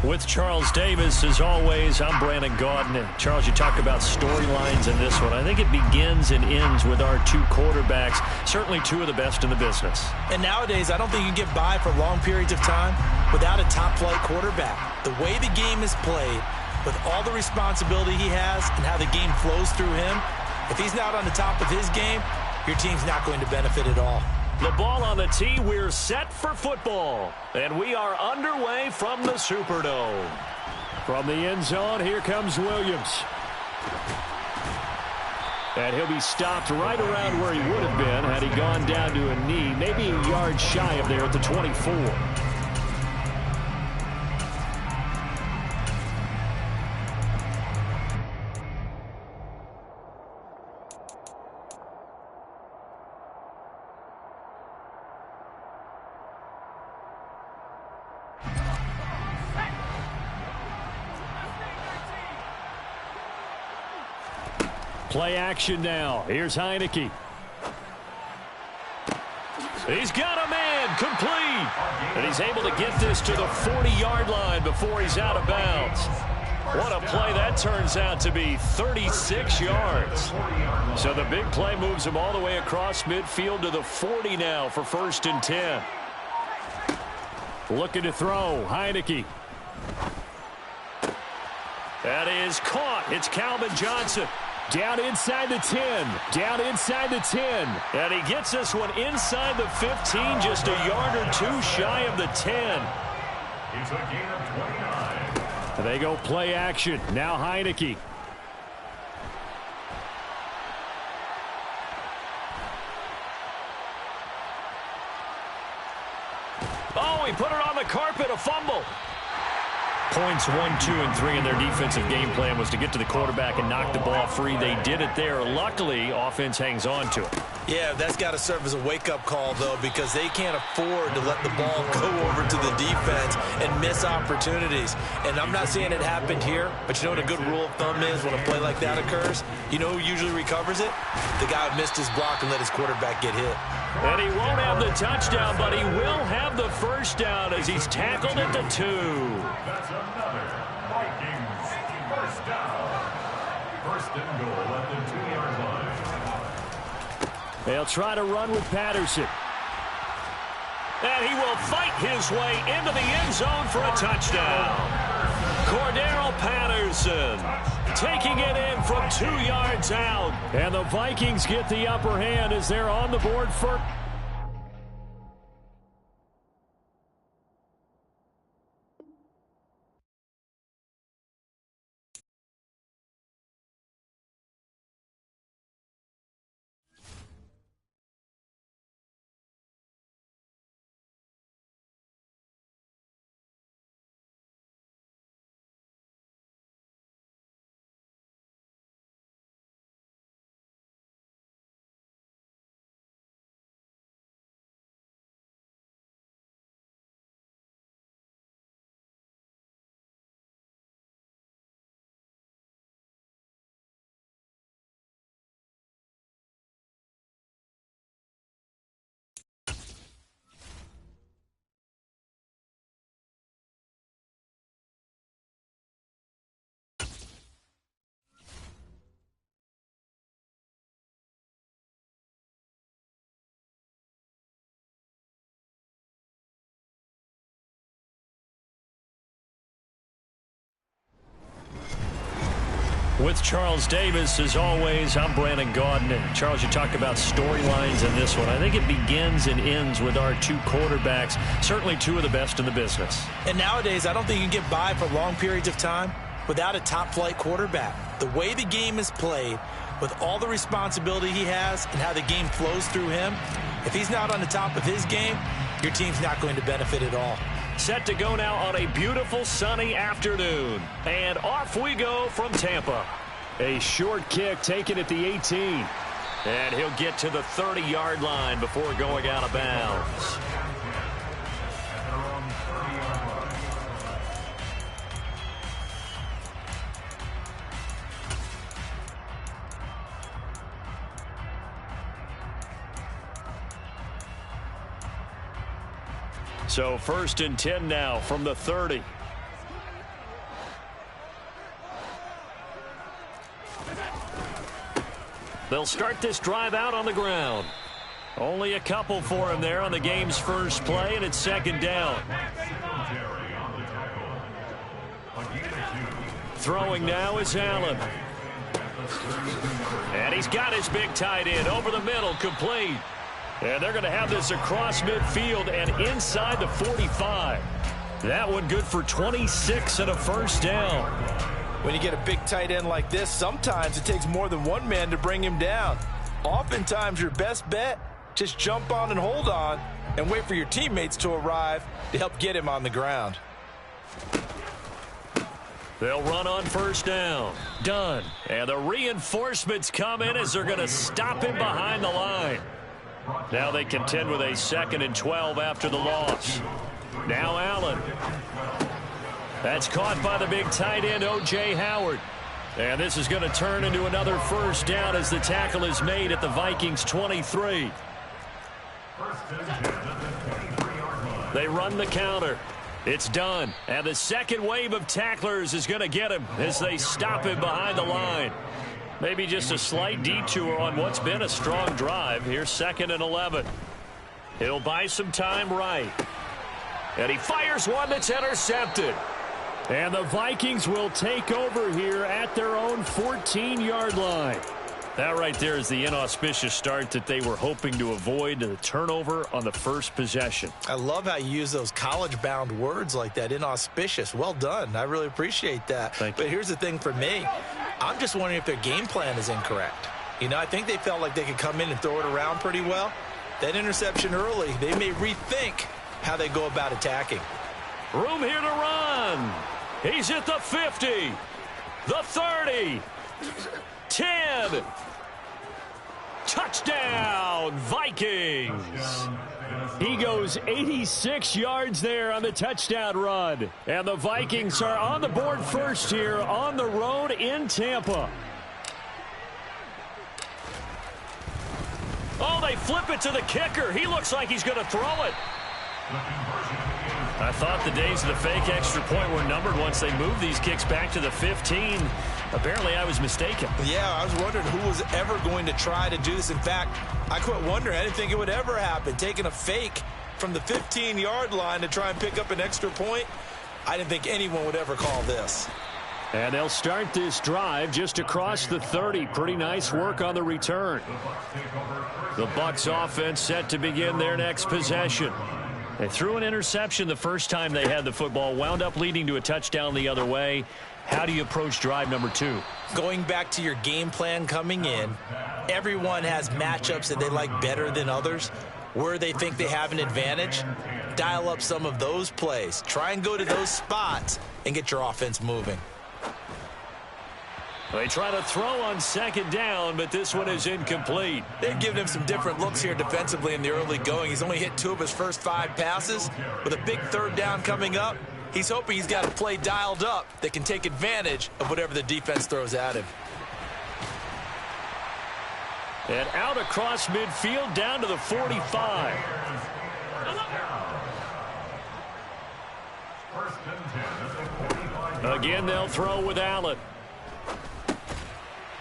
With Charles Davis, as always, I'm Brandon Gaudin. Charles, you talk about storylines in this one. I think it begins and ends with our two quarterbacks, certainly two of the best in the business. And nowadays, I don't think you can get by for long periods of time without a top-flight quarterback. The way the game is played, with all the responsibility he has and how the game flows through him, if he's not on the top of his game, your team's not going to benefit at all. The ball on the tee, we're set for football. And we are underway from the Superdome. From the end zone, here comes Williams. And he'll be stopped right around where he would have been had he gone down to a knee, maybe a yard shy of there at the 24. Play action now. Here's Heineke. He's got a man complete. And he's able to get this to the 40-yard line before he's out of bounds. What a play that turns out to be, 36 yards. So the big play moves him all the way across midfield to the 40 now for 1st and 10. Looking to throw, Heineke. That is caught. It's Calvin Johnson. Down inside the 10. Down inside the 10. And he gets this one inside the 15, just a yard or two shy of the 10. It's a gain of 29. They go play action. Now Heineke. Oh, he put it on the carpet, a fumble. Points 1, 2, and 3 in their defensive game plan was to get to the quarterback and knock the ball free. They did it there. Luckily, offense hangs on to it. Yeah, that's got to serve as a wake-up call, though, because they can't afford to let the ball go over to the defense and miss opportunities. And I'm not saying it happened here, but you know what a good rule of thumb is when a play like that occurs? You know who usually recovers it? The guy who missed his block and let his quarterback get hit. And he won't have the touchdown, but he will have the first down as he's tackled at the 2. That's another Vikings first down. 1st and goal at the 2-yard line. They'll try to run with Patterson. And he will fight his way into the end zone for a touchdown. Cordero Patterson taking it in from 2 yards out. And the Vikings get the upper hand as they're on the board for... With Charles Davis, as always, I'm Brandon Gaudin. Charles, you talk about storylines in this one. I think it begins and ends with our two quarterbacks, certainly two of the best in the business. And nowadays, I don't think you can get by for long periods of time without a top-flight quarterback. The way the game is played, with all the responsibility he has and how the game flows through him, if he's not on the top of his game, your team's not going to benefit at all. Set to go now on a beautiful sunny afternoon. And off we go from Tampa. A short kick taken at the 18. And he'll get to the 30-yard line before going out of bounds. So 1st and 10 now from the 30. They'll start this drive out on the ground. Only a couple for him there on the game's first play, and it's second down. Throwing now is Allen. And he's got his big tight end over the middle, complete. And they're going to have this across midfield and inside the 45. That one good for 26 and a first down. When you get a big tight end like this, sometimes it takes more than one man to bring him down. Oftentimes, your best bet, just jump on and hold on and wait for your teammates to arrive to help get him on the ground. They'll run on first down. Done. And the reinforcements come in as they're going to stop him behind the line. Now they contend with a 2nd and 12 after the loss. Now Allen. That's caught by the big tight end, O.J. Howard. And this is going to turn into another first down as the tackle is made at the Vikings 23. They run the counter. It's done. And the second wave of tacklers is going to get him as they stop him behind the line. Maybe just a slight detour on what's been a strong drive. Here's 2nd and 11. He'll buy some time right. And he fires one that's intercepted. And the Vikings will take over here at their own 14-yard line. That right there is the inauspicious start that they were hoping to avoid, the turnover on the first possession. I love how you use those college-bound words like that, inauspicious. Well done. I really appreciate that. But here's the thing for me. I'm just wondering if their game plan is incorrect. You know, I think they felt like they could come in and throw it around pretty well. That interception early, they may rethink how they go about attacking. Room here to run. He's at the 50, the 30, 10. Touchdown, Vikings. He goes 86 yards there on the touchdown run. And the Vikings are on the board first here on the road in Tampa. Oh, they flip it to the kicker. He looks like he's going to throw it. I thought the days of the fake extra point were numbered once they moved these kicks back to the 15. Apparently, I was mistaken. Yeah, I was wondering who was ever going to try to do this. In fact, I quit wondering. I didn't think it would ever happen. Taking a fake from the 15-yard line to try and pick up an extra point, I didn't think anyone would ever call this. And they'll start this drive just across the 30. Pretty nice work on the return. The Bucs offense set to begin their next possession. They threw an interception the first time they had the football, wound up leading to a touchdown the other way. How do you approach drive number 2? Going back to your game plan coming in, everyone has matchups that they like better than others. Where they think they have an advantage, dial up some of those plays. Try and go to those spots and get your offense moving. They try to throw on second down, but this one is incomplete. They've given him some different looks here defensively in the early going. He's only hit 2 of his first 5 passes. With a big third down coming up, he's hoping he's got a play dialed up that can take advantage of whatever the defense throws at him. And out across midfield down to the 45. Again, they'll throw with Allen.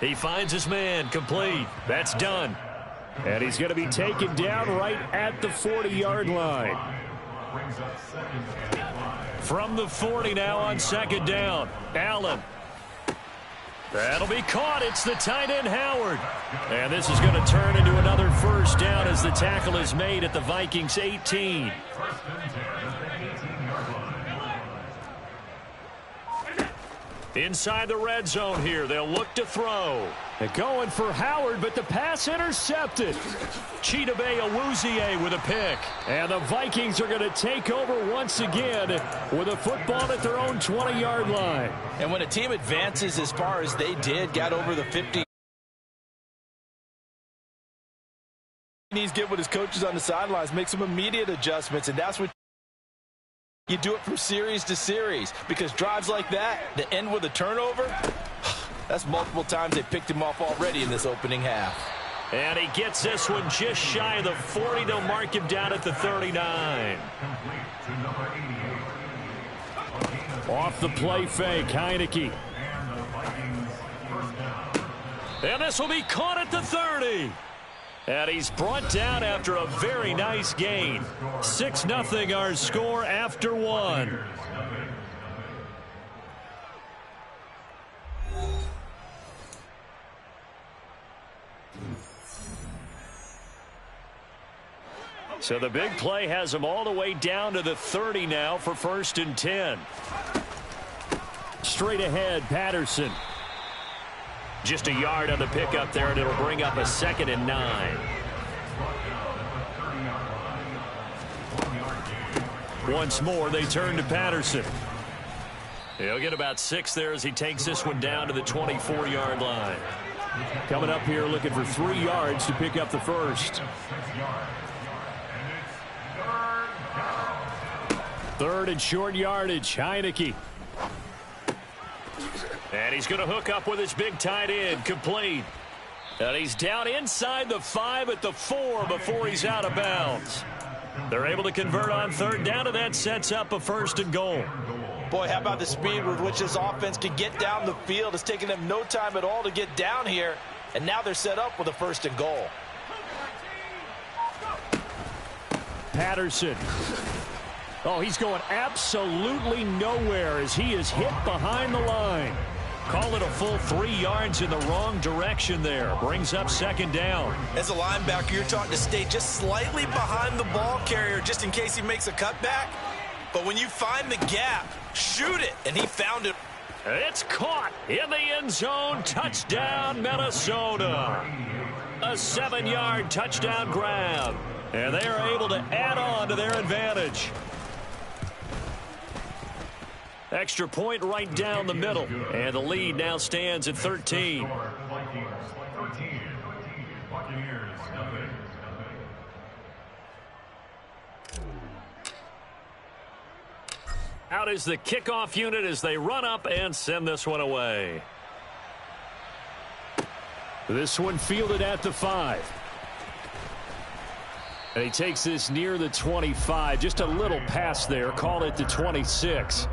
He finds his man, complete. That's done. And he's going to be taken down right at the 40-yard line. From the 40 now on second down. Allen. That'll be caught. It's the tight end, Howard. And this is going to turn into another first down as the tackle is made at the Vikings 18. Inside the red zone here, they'll look to throw. They're going for Howard, but the pass intercepted. Chidobe Awuzie with a pick. And the Vikings are going to take over once again with a football at their own 20-yard line. And when a team advances as far as they did, got over the 50, he's get with his coaches on the sidelines, make some immediate adjustments, and that's what you do it from series to series, because drives like that end with a turnover, that's multiple times they picked him off already in this opening half. And he gets this one just shy of the 40. They'll mark him down at the 39. Off the play fake, Heineke. And this will be caught at the 30. And he's brought down after a very nice gain. 6-0 our score after one. So the big play has him all the way down to the 30 now for 1st and 10. Straight ahead, Patterson. Just a yard on the pickup there, and it'll bring up a 2nd and 9. Once more, they turn to Patterson. He'll get about 6 there as he takes this one down to the 24-yard line. Coming up here looking for 3 yards to pick up the first. 3rd and short yardage, Heineke. And he's going to hook up with his big tight end, complete. And he's down inside the 5 at the 4 before he's out of bounds. They're able to convert on 3rd down, and that sets up a 1st and goal. Boy, how about the speed with which this offense can get down the field? It's taken them no time at all to get down here, and now they're set up with a 1st and goal. Patterson. Oh, he's going absolutely nowhere as he is hit behind the line. Call it a full 3 yards in the wrong direction there. Brings up 2nd down. As a linebacker, you're taught to stay just slightly behind the ball carrier just in case he makes a cutback. But when you find the gap, shoot it. And he found it. It's caught in the end zone. Touchdown, Minnesota. A 7-yard touchdown grab. And they are able to add on to their advantage. Extra point right down the middle. And the lead now stands at 13. Out is the kickoff unit as they run up and send this one away. This one fielded at the 5. And he takes this near the 25. Just a little pass there. Call it the 26.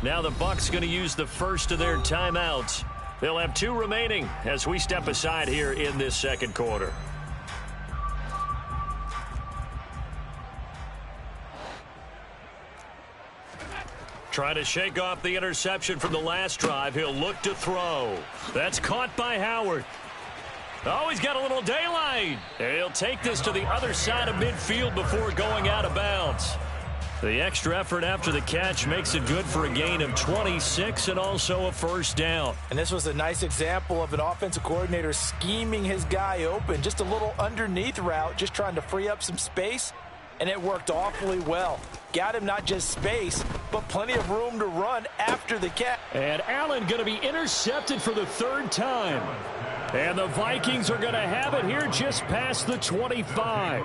Now the Bucs going to use the first of their timeouts. They'll have 2 remaining as we step aside here in this 2nd quarter. Trying to shake off the interception from the last drive. He'll look to throw. That's caught by Howard. Oh, he's got a little daylight. He'll take this to the other side of midfield before going out of bounds. The extra effort after the catch makes it good for a gain of 26 and also a 1st down. And this was a nice example of an offensive coordinator scheming his guy open. Just a little underneath route, just trying to free up some space. And it worked awfully well. Got him not just space, but plenty of room to run after the catch. And Allen going to be intercepted for the 3rd time. And the Vikings are going to have it here just past the 25.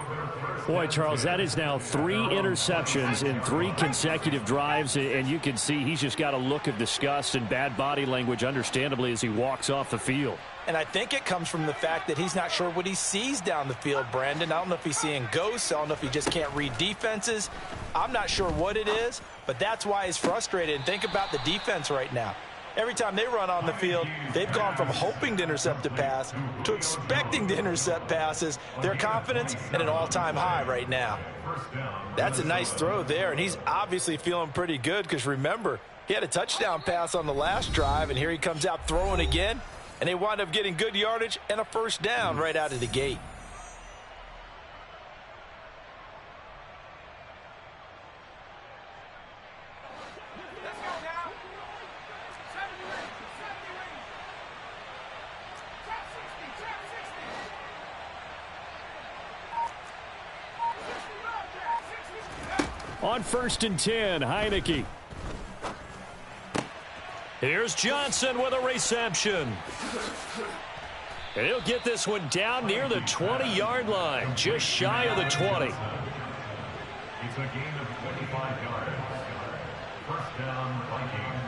Boy, Charles, that is now 3 interceptions in 3 consecutive drives, and you can see he's just got a look of disgust and bad body language, understandably, as he walks off the field. And I think it comes from the fact that he's not sure what he sees down the field, Brandon. I don't know if he's seeing ghosts. I don't know if he just can't read defenses. I'm not sure what it is, but that's why he's frustrated. And think about the defense right now. Every time they run on the field, they've gone from hoping to intercept a pass to expecting to intercept passes. Their confidence at an all-time high right now. That's a nice throw there, and he's obviously feeling pretty good because, remember, he had a touchdown pass on the last drive, and here he comes out throwing again, and they wind up getting good yardage and a 1st down right out of the gate. On 1st and 10, Heineke. Here's Johnson with a reception. And he'll get this one down near the 20-yard line, just shy of the 20. It's a gain of 25 yards. 1st down, Vikings.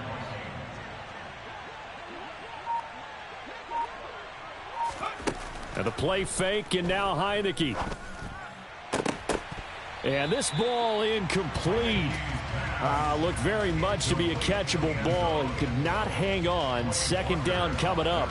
And the play fake, and now Heineke. And this ball incomplete. Looked very much to be a catchable ball and could not hang on. Second down coming up.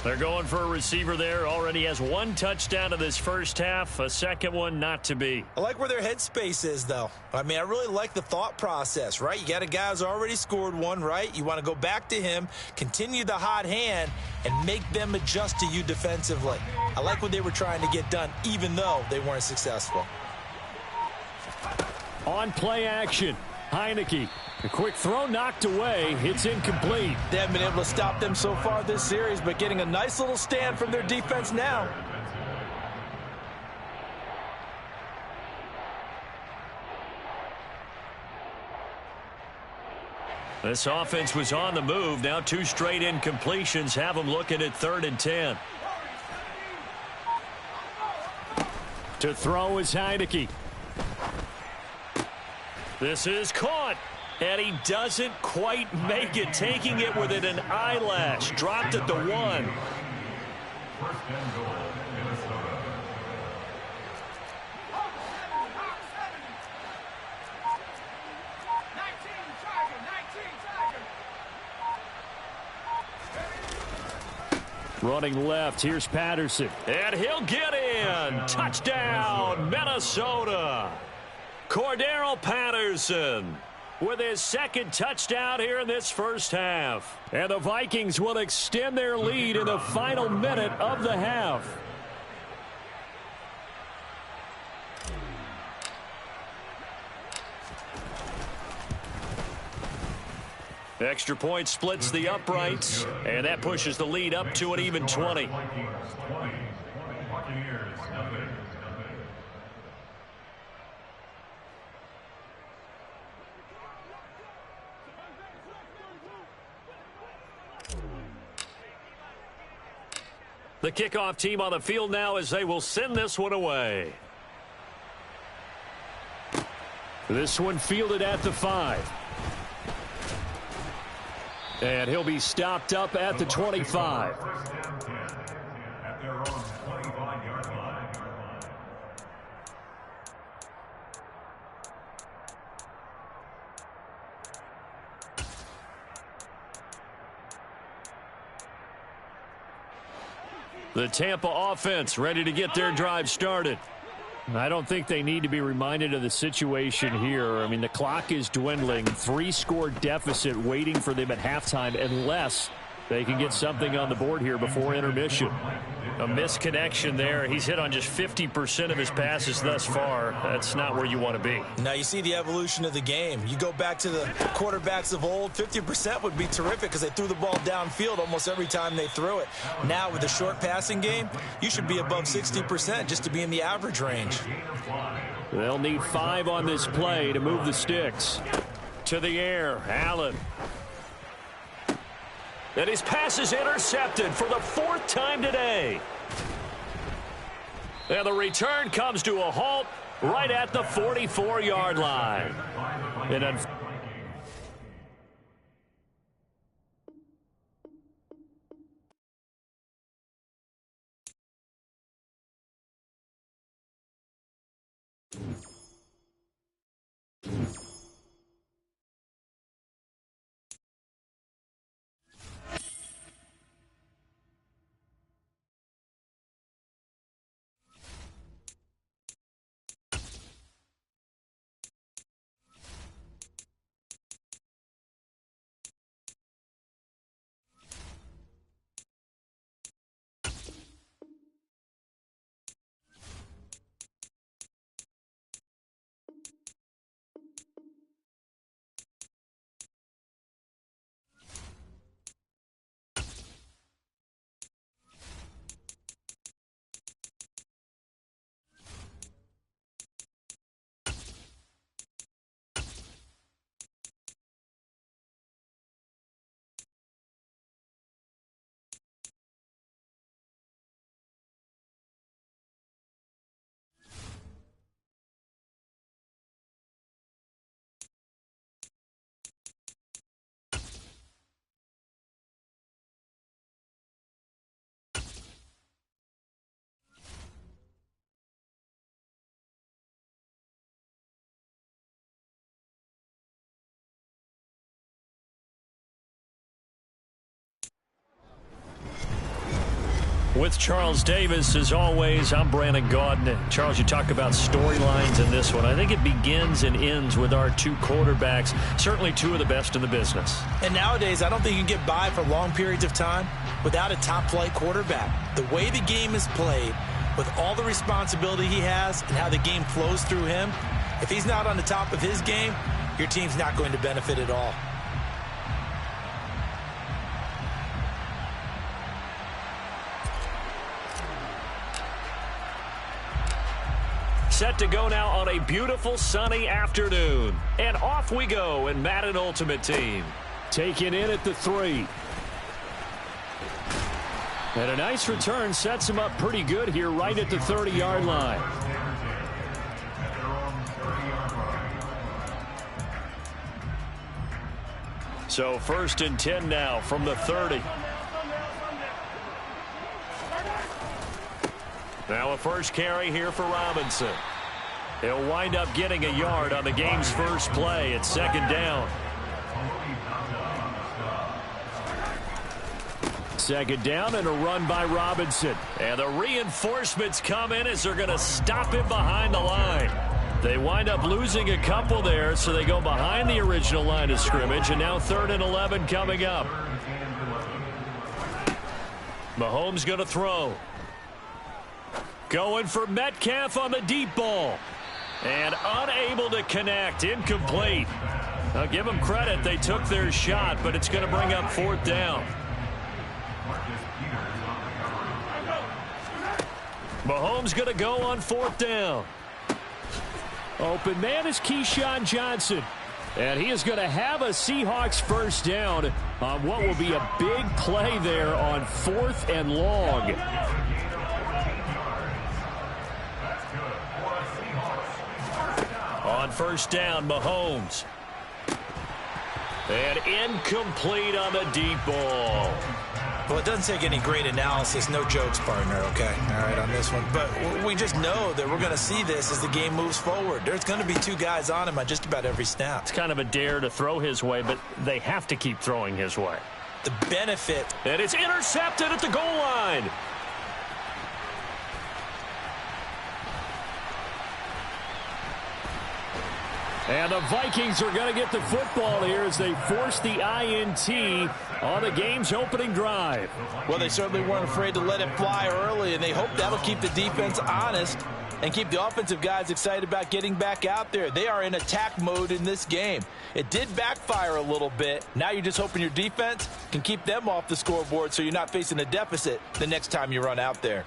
They're going for a receiver there. Already has one touchdown in this first half. A second one not to be. I like where their headspace is, though. I mean, I really like the thought process, right? You got a guy who's already scored one, right? You want to go back to him, continue the hot hand, and make them adjust to you defensively. I like what they were trying to get done, even though they weren't successful. On play action, Heineke. A quick throw knocked away. It's incomplete. They haven't been able to stop them so far this series, but getting a nice little stand from their defense now. This offense was on the move. Now 2 straight incompletions have them looking at 3rd and 10. To throw is Heineke. This is caught. And he doesn't quite make it, taking it within an eyelash. Dropped at the 1. First and goal, Minnesota. Running left, here's Patterson. And he'll get in. Touchdown, Minnesota. Cordero Patterson with his second touchdown here in this first half. And the Vikings will extend their lead in the final minute of the half. Extra point splits the uprights, and that pushes the lead up to an even 20. Buccaneers, nothing. The kickoff team on the field now as they will send this one away. This one fielded at the 5. And he'll be stopped up at the 25. First down 10 at their own 25-yard line. The Tampa offense ready to get their drive started. I don't think they need to be reminded of the situation here. I mean, the clock is dwindling. 3-score deficit waiting for them at halftime unless they can get something on the board here before intermission. A misconnection there. He's hit on just 50% of his passes thus far. That's not where you want to be. Now you see the evolution of the game. You go back to the quarterbacks of old, 50% would be terrific because they threw the ball downfield almost every time they threw it. Now with the short passing game, you should be above 60% just to be in the average range. They'll need 5 on this play to move the sticks. To the air, Allen. And his pass is intercepted for the 4th time today. And the return comes to a halt right at the 44-yard line. And With Charles Davis, as always, I'm Brandon Gaudin. Charles, you talk about storylines in this one. I think it begins and ends with our two quarterbacks, certainly two of the best in the business. And nowadays, I don't think you can get by for long periods of time without a top-flight quarterback. The way the game is played, with all the responsibility he has and how the game flows through him, if he's not on the top of his game, your team's not going to benefit at all. Set to go now on a beautiful sunny afternoon. And off we go in Madden Ultimate Team. Taken in at the 3. And a nice return sets him up pretty good here right at the 30-yard line. So 1st and 10 now from the 30. Now a first carry here for Robinson. He'll wind up getting a yard on the game's first play. It's 2nd down. 2nd down and a run by Robinson. And the reinforcements come in as they're going to stop him behind the line. They wind up losing a couple there, so they go behind the original line of scrimmage. And now 3rd and 11 coming up. Mahomes going to throw. Going for Metcalf on the deep ball. And unable to connect. Incomplete. I'll give them credit. They took their shot, but it's going to bring up 4th down. Mahomes going to go on 4th down. Open man is Keyshawn Johnson. And he is going to have a Seahawks first down on what will be a big play there on 4th and long. On 1st down, Mahomes. And incomplete on the deep ball. Well, it doesn't take any great analysis. No jokes, partner, okay? All right, on this one. But we just know that we're going to see this as the game moves forward. There's going to be 2 guys on him on just about every snap. It's kind of a dare to throw his way, but they have to keep throwing his way. The benefit. And it's intercepted at the goal line. And the Vikings are going to get the football here as they force the INT on the game's opening drive. Well, they certainly weren't afraid to let it fly early, and they hope that'll keep the defense honest and keep the offensive guys excited about getting back out there. They are in attack mode in this game. It did backfire a little bit. Now you're just hoping your defense can keep them off the scoreboard so you're not facing a deficit the next time you run out there.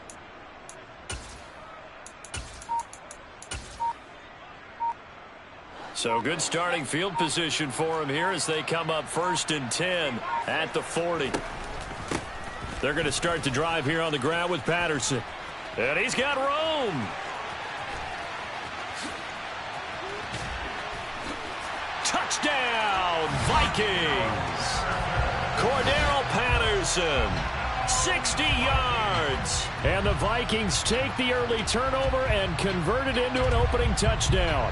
So good starting field position for him here as they come up 1st and 10 at the 40. They're going to start the drive here on the ground with Patterson. And he's got Rome. Touchdown, Vikings. Cordero Patterson, 60 yards. And the Vikings take the early turnover and convert it into an opening touchdown.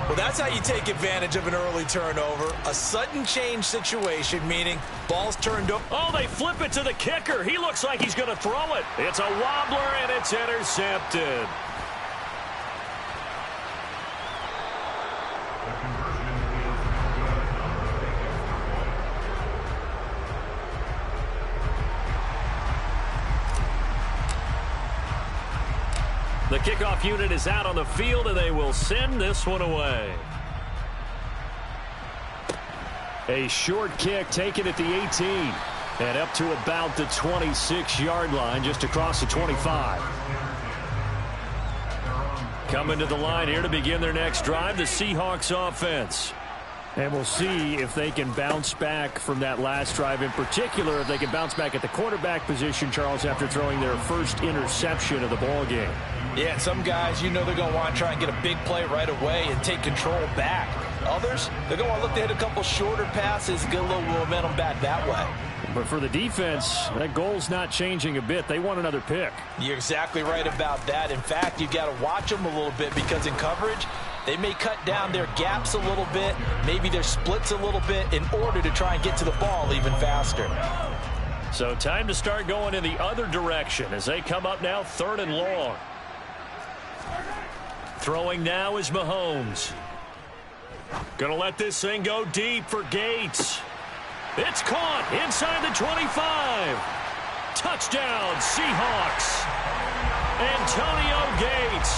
Well, that's how you take advantage of an early turnover. A sudden change situation, meaning ball's turned up. Oh, they flip it to the kicker. He looks like he's going to throw it. It's a wobbler, and it's intercepted. The kickoff unit is out on the field, and they will send this one away. A short kick taken at the 18 and up to about the 26-yard line, just across the 25. Coming to the line here to begin their next drive, the Seahawks offense. And we'll see if they can bounce back from that last drive in particular, if they can bounce back at the quarterback position, Charles, after throwing their first interception of the ball game. Yeah, and some guys, you know they're going to want to try and get a big play right away and take control back. Others, they're going to want to look to hit a couple shorter passes, get a little momentum back that way. But for the defense, that goal's not changing a bit. They want another pick. You're exactly right about that. In fact, you've got to watch them a little bit because in coverage, they may cut down their gaps a little bit, maybe their splits a little bit in order to try and get to the ball even faster. So time to start going in the other direction as they come up now 3rd and long. Throwing now is Mahomes. Going to let this thing go deep for Gates. It's caught inside the 25. Touchdown, Seahawks. Antonio Gates,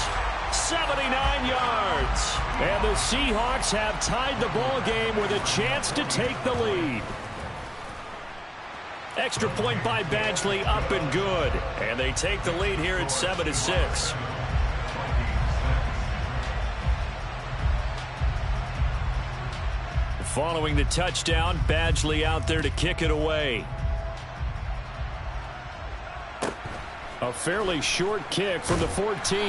79 yards. And the Seahawks have tied the ball game with a chance to take the lead. Extra point by Badgley, up and good. And they take the lead here at 7-6. Following the touchdown, Badgley out there to kick it away. A fairly short kick from the 14.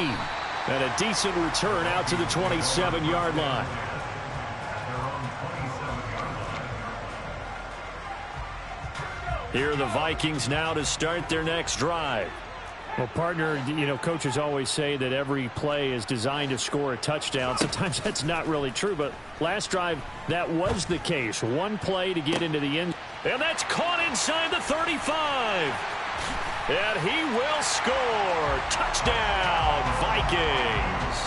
And a decent return out to the 27-yard line. Here are the Vikings now to start their next drive. Well, partner, you know, coaches always say that every play is designed to score a touchdown. Sometimes that's not really true, but last drive, that was the case. One play to get into the end. And that's caught inside the 35. And he will score. Touchdown, Vikings.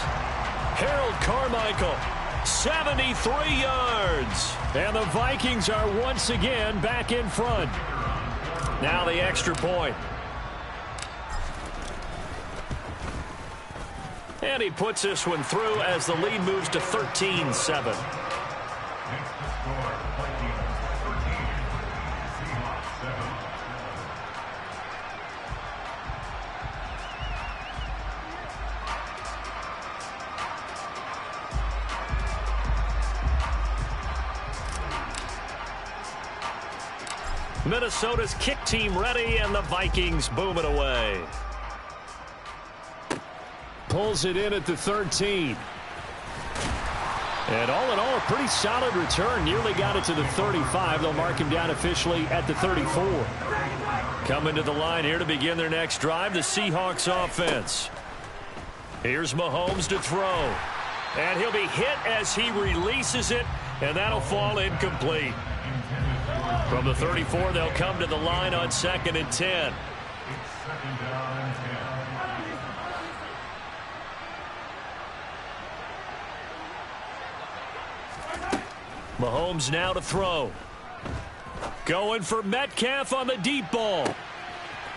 Harold Carmichael, 73 yards. And the Vikings are once again back in front. Now the extra point. And he puts this one through as the lead moves to 13-7. Minnesota's kick team ready, and the Vikings boom it away. Pulls it in at the 13. And all in all, a pretty solid return. Nearly got it to the 35. They'll mark him down officially at the 34. Coming to the line here to begin their next drive, the Seahawks offense. Here's Mahomes to throw. And he'll be hit as he releases it, and that'll fall incomplete. From the 34, they'll come to the line on 2nd and 10. Mahomes now to throw. Going for Metcalf on the deep ball.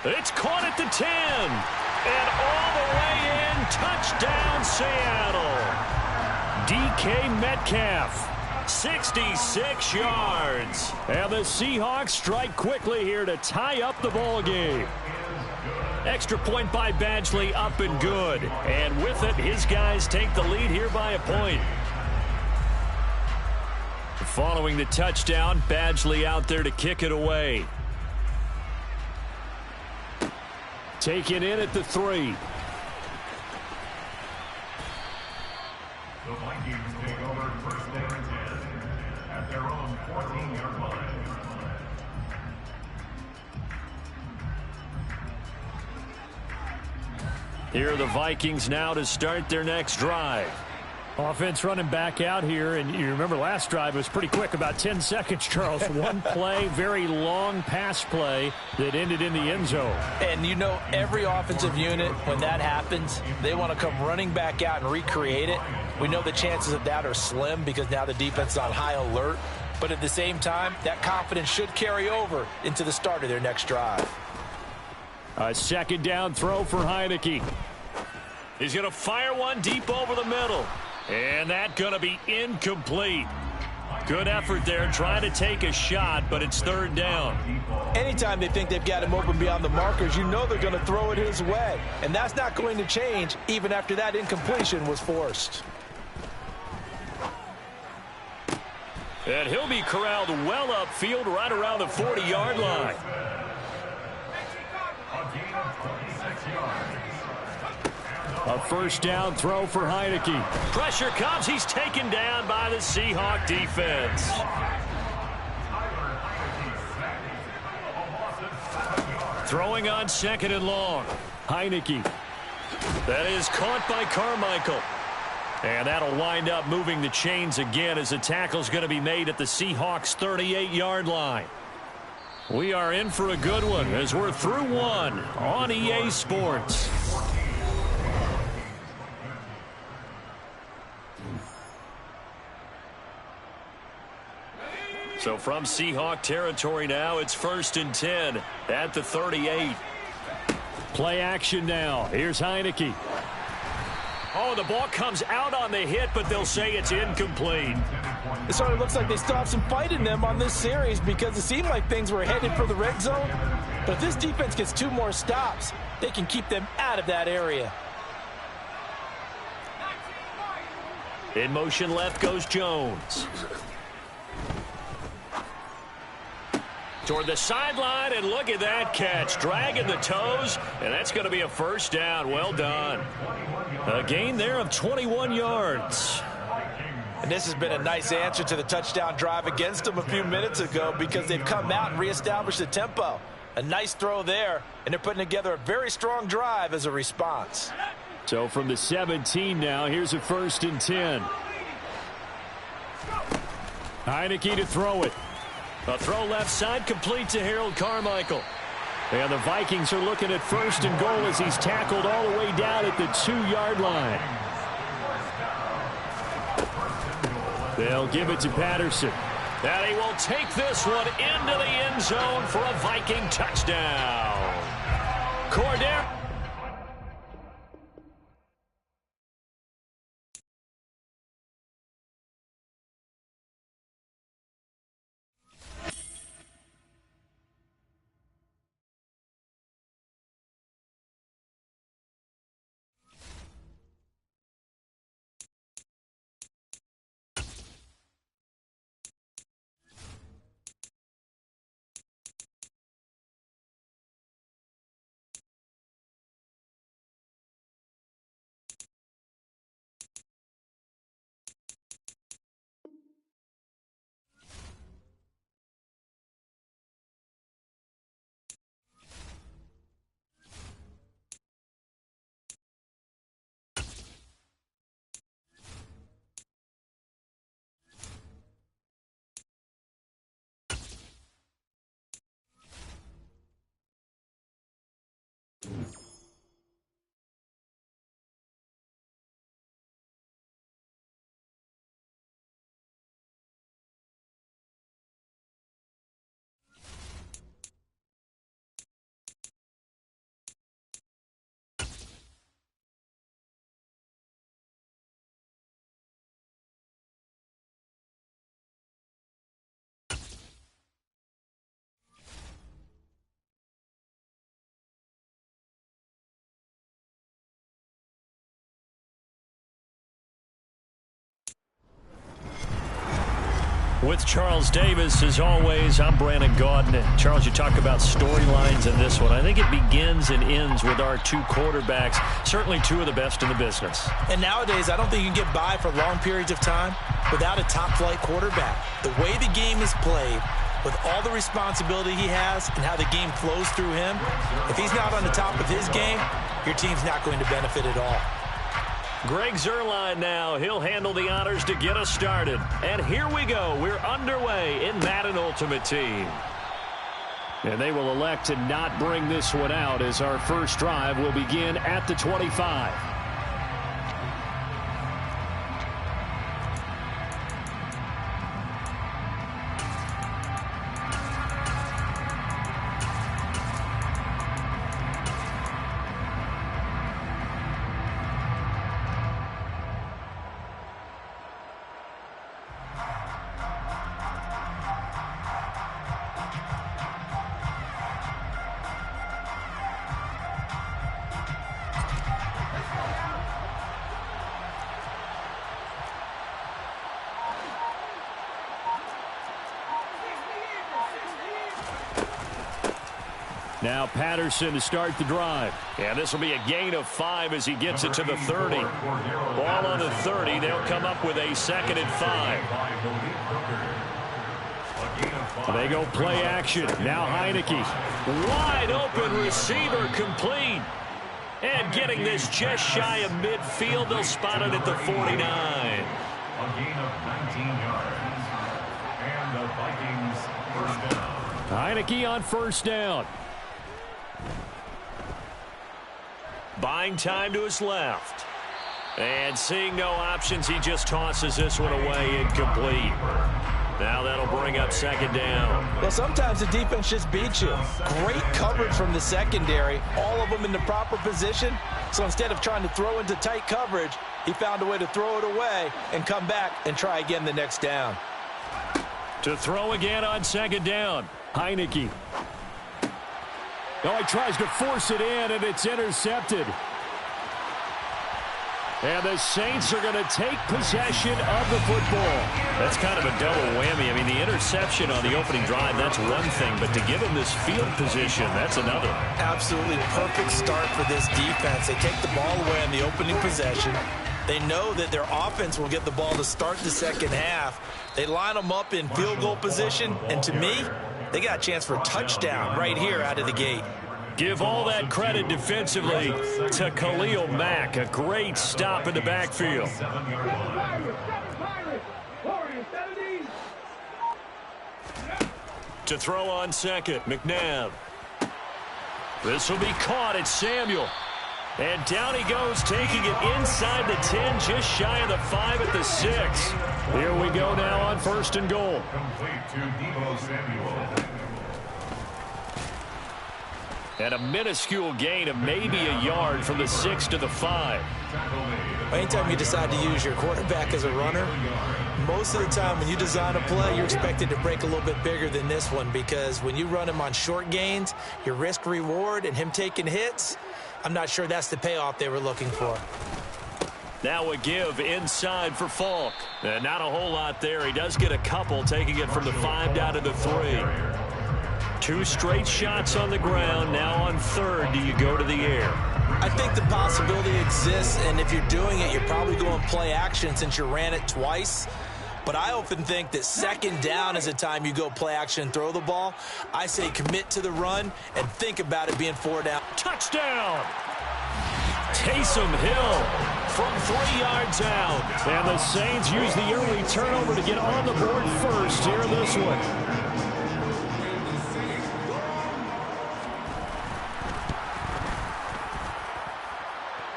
It's caught at the 10. And all the way in. Touchdown, Seattle. DK Metcalf. 66 yards. And the Seahawks strike quickly here to tie up the ball game. Extra point by Badgley, up and good. And with it, his guys take the lead here by a point. Following the touchdown, Badgley out there to kick it away. Taken in at the 3. The Vikings take over 1st and 10 at their own 14-yard line. Here are the Vikings now to start their next drive. Offense running back out here, and you remember last drive was pretty quick, about 10 seconds, Charles. One play, very long pass play that ended in the end zone. And you know, every offensive unit, when that happens, they want to come running back out and recreate it. We know the chances of that are slim because now the defense is on high alert. But at the same time, that confidence should carry over into the start of their next drive. A 2nd down throw for Heinicke. He's going to fire one deep over the middle. And that's going to be incomplete. Good effort there trying to take a shot, but it's 3rd down. Anytime they think they've got him open beyond the markers, you know they're going to throw it his way. And that's not going to change even after that incompletion was forced. And he'll be corralled well upfield right around the 40-yard line. A 1st down throw for Heinicke. Pressure comes. He's taken down by the Seahawk defense. Throwing on 2nd and long. Heinicke. That is caught by Carmichael. And that'll wind up moving the chains again as the tackle's going to be made at the Seahawks' 38-yard line. We are in for a good one as we're through one on EA Sports. So from Seahawk territory now, it's 1st and 10 at the 38. Play action now. Here's Heineke. Oh, the ball comes out on the hit, but they'll say it's incomplete. It sort of looks like they still have some fight in them on this series because it seemed like things were headed for the red zone. But if this defense gets 2 more stops, they can keep them out of that area. In motion left goes Jones. Toward the sideline, and look at that catch. Dragging the toes, and that's going to be a first down. Well done. A gain there of 21 yards. And this has been a nice answer to the touchdown drive against them a few minutes ago because they've come out and reestablished the tempo. A nice throw there, and they're putting together a very strong drive as a response. So from the 17 now, here's a 1st and 10. Heineke to throw it. A throw left side complete to Harold Carmichael. And the Vikings are looking at 1st and goal as he's tackled all the way down at the 2-yard line. They'll give it to Patterson. And he will take this one into the end zone for a Viking touchdown. Cordero. With Charles Davis, as always, I'm Brandon Gaudin. Charles, you talk about storylines in this one. I think it begins and ends with our 2 quarterbacks, certainly 2 of the best in the business. And nowadays, I don't think you can get by for long periods of time without a top-flight quarterback. The way the game is played, with all the responsibility he has and how the game flows through him, if he's not on the top of his game, your team's not going to benefit at all. Greg Zuerlein now. He'll handle the honors to get us started. And here we go. We're underway in Madden Ultimate Team. And they will elect to not bring this one out as our first drive will begin at the 25. Now Patterson to start the drive. And this will be a gain of 5 as he gets it to the 30. Ball on the 30. They'll come up with a 2nd and 5. They go play action. Now Heineke. Wide open receiver complete. And getting this just shy of midfield. They'll spot it at the 49. A gain of 19 yards. And the Vikings first down. Heineke on first down. Buying time to his left. And seeing no options, he just tosses this one away incomplete. Now that'll bring up second down. Well, sometimes the defense just beats you. Great coverage from the secondary, all of them in the proper position. So instead of trying to throw into tight coverage, he found a way to throw it away and come back and try again the next down. To throw again on second down, Heineke. Oh, he tries to force it in, and it's intercepted. And the Saints are going to take possession of the football. That's kind of a double whammy. I mean, the interception on the opening drive, that's one thing. But to give them this field position, that's another. Absolutely perfect start for this defense. They take the ball away on the opening possession. They know that their offense will get the ball to start the second half. They line them up in field goal position. And to me, they got a chance for a touchdown right here out of the gate. Give all that credit defensively to Khalil Mack. A great stop in the backfield. To throw on second, McNabb. This will be caught. It's Samuel. And down he goes, taking it inside the 10, just shy of the 5 at the 6. Here we go now on first and goal. Complete to Deebo Samuel. And a minuscule gain of maybe a yard from the 6 to the 5. Anytime you decide to use your quarterback as a runner, most of the time when you design a play, you're expected to break a little bit bigger than this one, because when you run him on short gains, your risk-reward and him taking hits, I'm not sure that's the payoff they were looking for. Now a give inside for Falk. And not a whole lot there. He does get a couple, taking it from the 5 down to the 3. 2 straight shots on the ground. Now on third, do you go to the air? I think the possibility exists, and if you're doing it, you're probably going play action since you ran it twice. But I often think that second down is a time you go play action and throw the ball. I say commit to the run and think about it being 4 down. Touchdown! Taysom Hill from 3 yards out. And the Saints use the early turnover to get on the board first here in this one.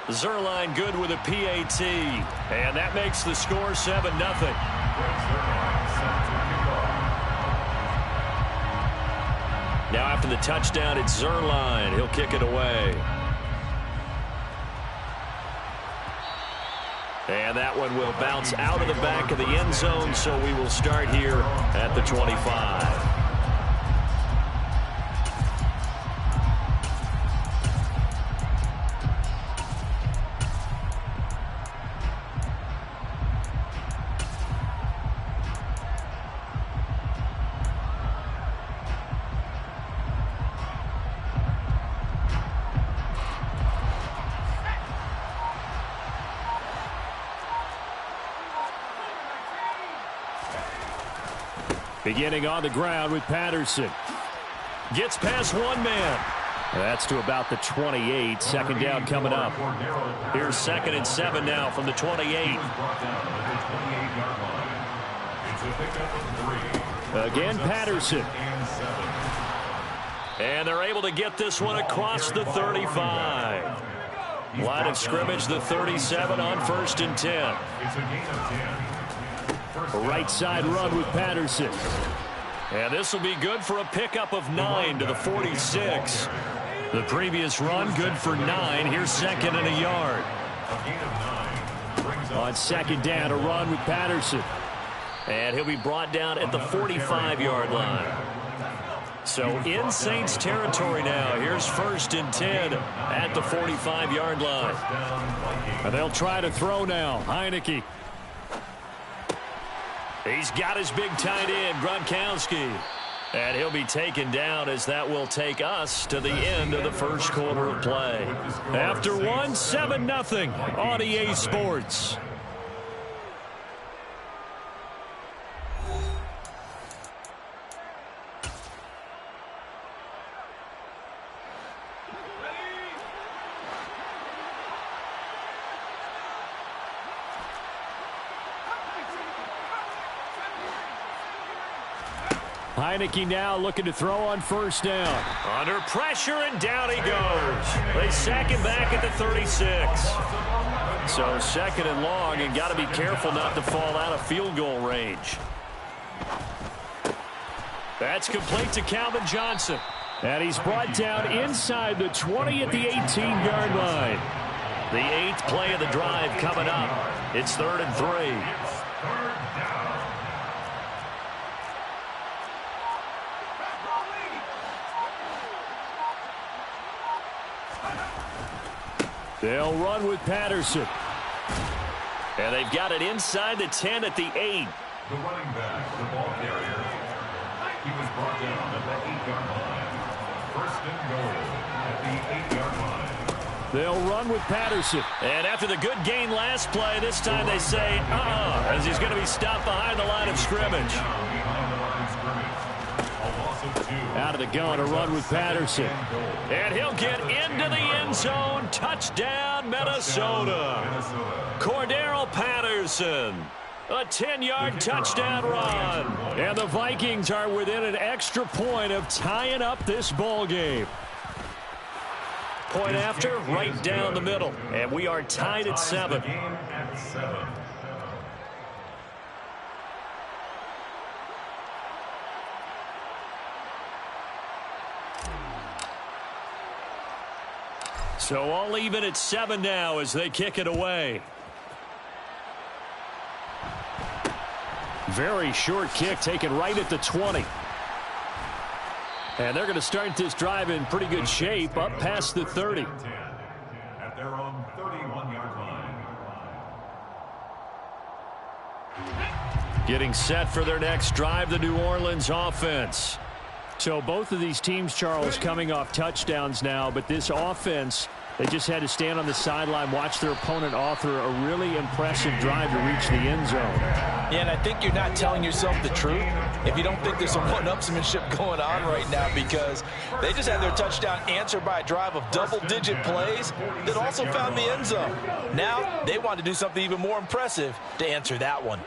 Zuerlein good with a PAT. And that makes the score 7-0. Now after the touchdown, it's Zuerlein. He'll kick it away. And that one will bounce out of the back of the end zone, so we will start here at the 25. Beginning on the ground with Patterson. Gets past one man. That's to about the 28. Second down coming up. Here's 2nd and 7 now from the 28. Again, Patterson. And they're able to get this one across the 35. Line of scrimmage, the 37 on 1st and 10. Right side run with Patterson. And this will be good for a pickup of 9 to the 46. The previous run good for 9. Here's 2nd and a yard. On 2nd down, a run with Patterson. And he'll be brought down at the 45-yard line. So in Saints territory now. Here's 1st and 10 at the 45-yard line. And they'll try to throw now. Heineke. He's got his big tight end, Gronkowski. And he'll be taken down, as that will take us to the end of the first quarter of play. After one, 7-0 on EA Sports. Heineke now looking to throw on first down. Under pressure, and down he goes. They sack him back at the 36. So second and long, and got to be careful not to fall out of field goal range. That's complete to Calvin Johnson. And he's brought down inside the 20 at the 18-yard line. The 8th play of the drive coming up. It's 3rd and 3. They'll run with Patterson. And they've got it inside the 10 at the 8. The running back, the ball carrier. He was brought down at the 8-yard line. 1st and goal at the 8-yard line. They'll run with Patterson. And after the good gain last play, this time they say, as he's going to be stopped behind the line of scrimmage. Out of the gun, a run with Patterson. And he'll get into the end zone. Touchdown, Minnesota. Cordero Patterson. A 10-yard touchdown run. And the Vikings are within an extra point of tying up this ball game. Point after, right down the middle. And we are tied at 7. So all even at 7 now as they kick it away. Very short kick taken right at the 20. And they're going to start this drive in pretty good shape up past the 30. At their own 31-yard line. Getting set for their next drive, the New Orleans offense. So both of these teams, Charles, coming off touchdowns now, but this offense, they just had to stand on the sideline, watch their opponent author a really impressive drive to reach the end zone. Yeah, and I think you're not telling yourself the truth if you don't think there's some one-upsmanship going on right now, because they just had their touchdown answered by a drive of double-digit plays that also found the end zone. Now they want to do something even more impressive to answer that one.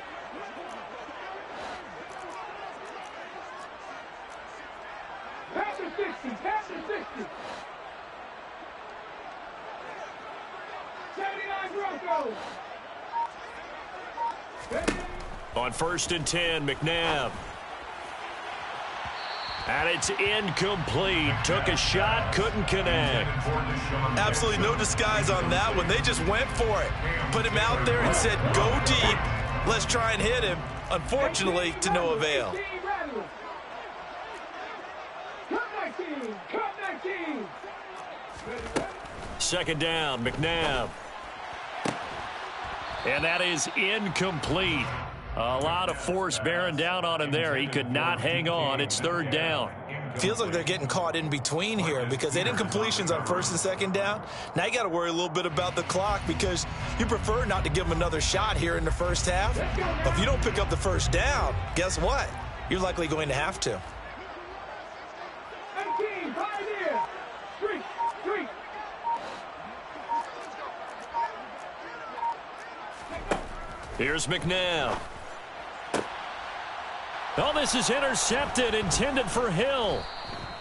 On 1st and 10, McNabb. And it's incomplete. Took a shot, couldn't connect. Absolutely no disguise on that one. They just went for it. Put him out there and said, go deep. Let's try and hit him. Unfortunately, to no avail. Second down, McNabb. And that is incomplete. A lot of force bearing down on him there. He could not hang on. It's 3rd down. Feels like they're getting caught in between here because they didn't completions on 1st and 2nd down. Now you got to worry a little bit about the clock because you prefer not to give them another shot here in the first half. But if you don't pick up the 1st down, guess what? You're likely going to have to. Here's McNabb. Oh, this is intercepted, intended for Hill.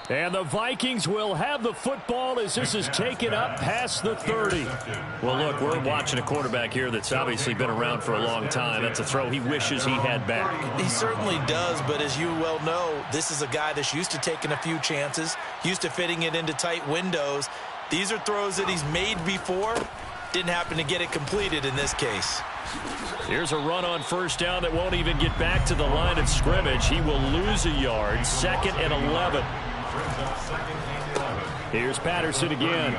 And the Vikings will have the football as this is taken up past the 30. Well, look, we're watching a quarterback here that's obviously been around for a long time. That's a throw he wishes he had back. He certainly does, but as you well know, this is a guy that's used to taking a few chances, used to fitting it into tight windows. These are throws that he's made before. Didn't happen to get it completed in this case. Here's a run on 1st down that won't even get back to the line of scrimmage. He will lose a yard. 2nd and 11. Here's Patterson again.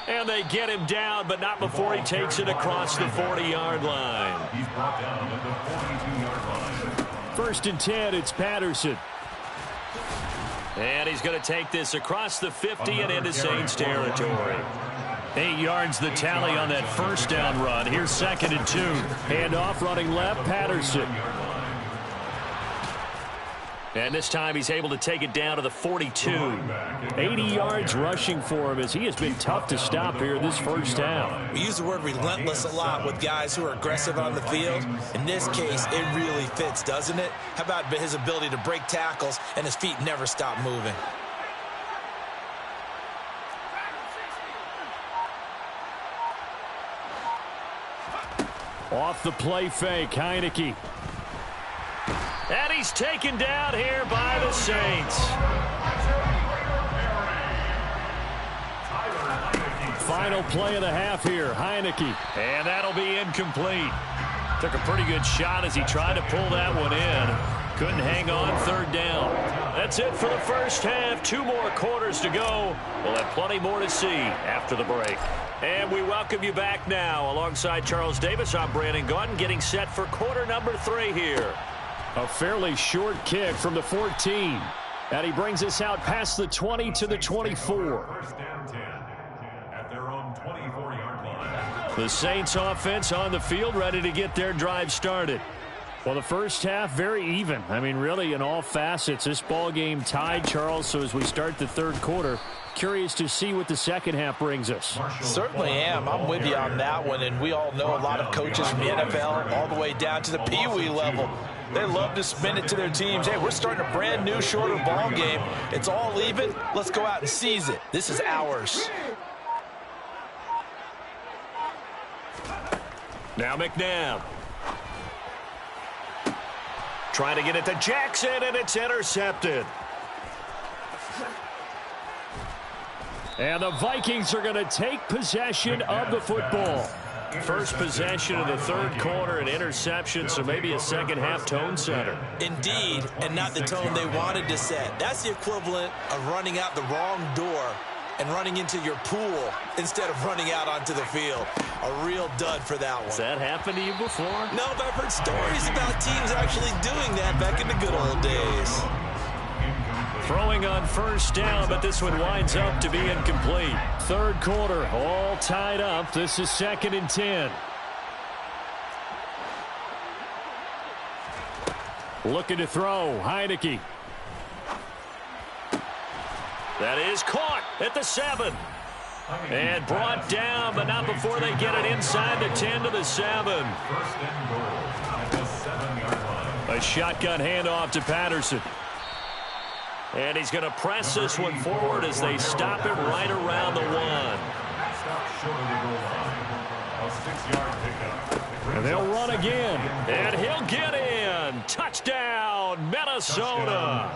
And they get him down, but not before he takes it across the 40-yard line. He's brought down at the 42-yard line. 1st and 10, it's Patterson. And he's going to take this across the 50 and into Saints territory. 8 yards the tally on that 1st down run. Here's 2nd and 2. Hand off running left, Patterson. And this time he's able to take it down to the 42. 80 yards rushing for him as he has been tough to stop here this first half. We use the word relentless a lot with guys who are aggressive on the field. In this case, it really fits, doesn't it? How about his ability to break tackles and his feet never stop moving? Off the play fake, Heineke. And he's taken down here by the Saints. Final play of the half here, Heineke. And that'll be incomplete. Took a pretty good shot as he tried to pull that one in. Couldn't hang on third down. That's it for the first half. 2 more quarters to go. We'll have plenty more to see after the break. And we welcome you back now. Alongside Charles Davis, I'm Brandon Gaudin, getting set for quarter number 3 here. A fairly short kick from the 14. And he brings us out past the 20 to the 24. First and 10 at their own 24-yard line. The Saints offense on the field, ready to get their drive started. Well, the first half, very even. I mean, really, in all facets, this ball game tied, Charles. So as we start the third quarter, curious to see what the second half brings us. Certainly am. I'm with you on that one. And we all know a lot of coaches from the NFL all the way down to the Pee-wee level. They love to spin it to their teams. Hey, we're starting a brand new, shorter ball game. It's all even. Let's go out and seize it. This is ours. Now McNabb. Trying to get it to Jackson, and it's intercepted. And the Vikings are going to take possession of the football. First possession of the third quarter, an interception, so maybe a second half tone setter. Indeed, and not the tone they wanted to set. That's the equivalent of running out the wrong door and running into your pool instead of running out onto the field. A real dud for that one. Has that happened to you before? No, but I've heard stories about teams actually doing that back in the good old days. Throwing on first down, but this one winds up to be incomplete. Third quarter, all tied up. This is 2nd and 10. Looking to throw, Heineke. That is caught at the 7. And brought down, but not before they get it inside the 10 to the 7. First and goal at the 7-yard line. A shotgun handoff to Patterson. And he's going to press this one forward as they stop it right around the 1. Stop short of the goal line. A 6-yard pickup. And they'll run again. And he'll get in. Touchdown, Minnesota.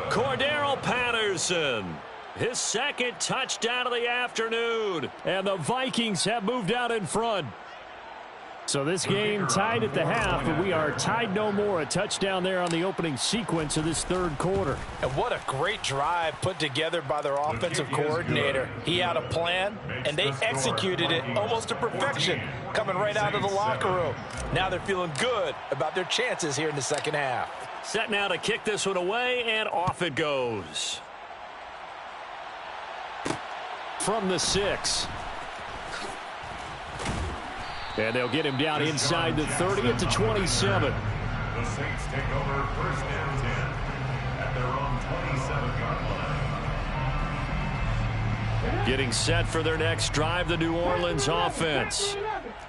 Cordero Patterson. His second touchdown of the afternoon. And the Vikings have moved out in front. So this game tied at the half, but we are tied no more. A touchdown there on the opening sequence of this third quarter. And what a great drive put together by their offensive coordinator. He had a plan, and they executed it almost to perfection, coming right out of the locker room. Now they're feeling good about their chances here in the second half. Set now to kick this one away, and off it goes. From the 6. And they'll get him down inside the 30 at the 27. The Saints take over first and 10 at their own 27-yard line. Getting set for their next drive, the New Orleans offense.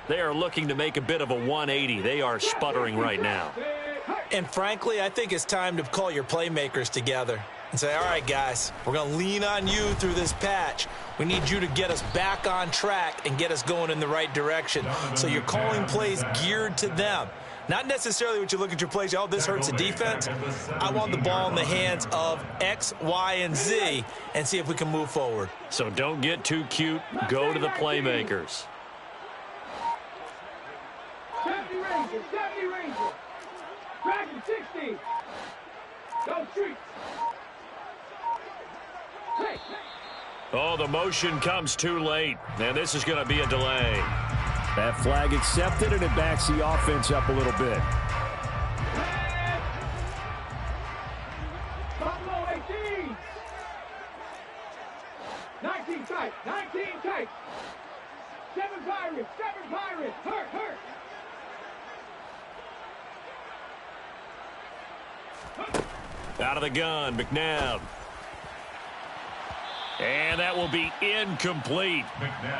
They are looking to make a bit of a 180. They are sputtering right now. And frankly, I think it's time to call your playmakers together and say, all right, guys, we're going to lean on you through this patch. We need you to get us back on track and get us going in the right direction. So you're calling plays geared to them. Not necessarily what you look at your plays, oh, this hurts the defense. I want the ball in the hands of X, Y, and Z and see if we can move forward. So don't get too cute. Go to the playmakers. 70 Rangers, 70 Rangers. Dragon 60. Go Streets. Hey. Oh, the motion comes too late, and this is going to be a delay. That flag accepted, and it backs the offense up a little bit. Buffalo 18. 19 tight, 19 tight. 7 Pirates, 7 Pirates. Hurt, hurt. Out of the gun, McNabb. And that will be incomplete.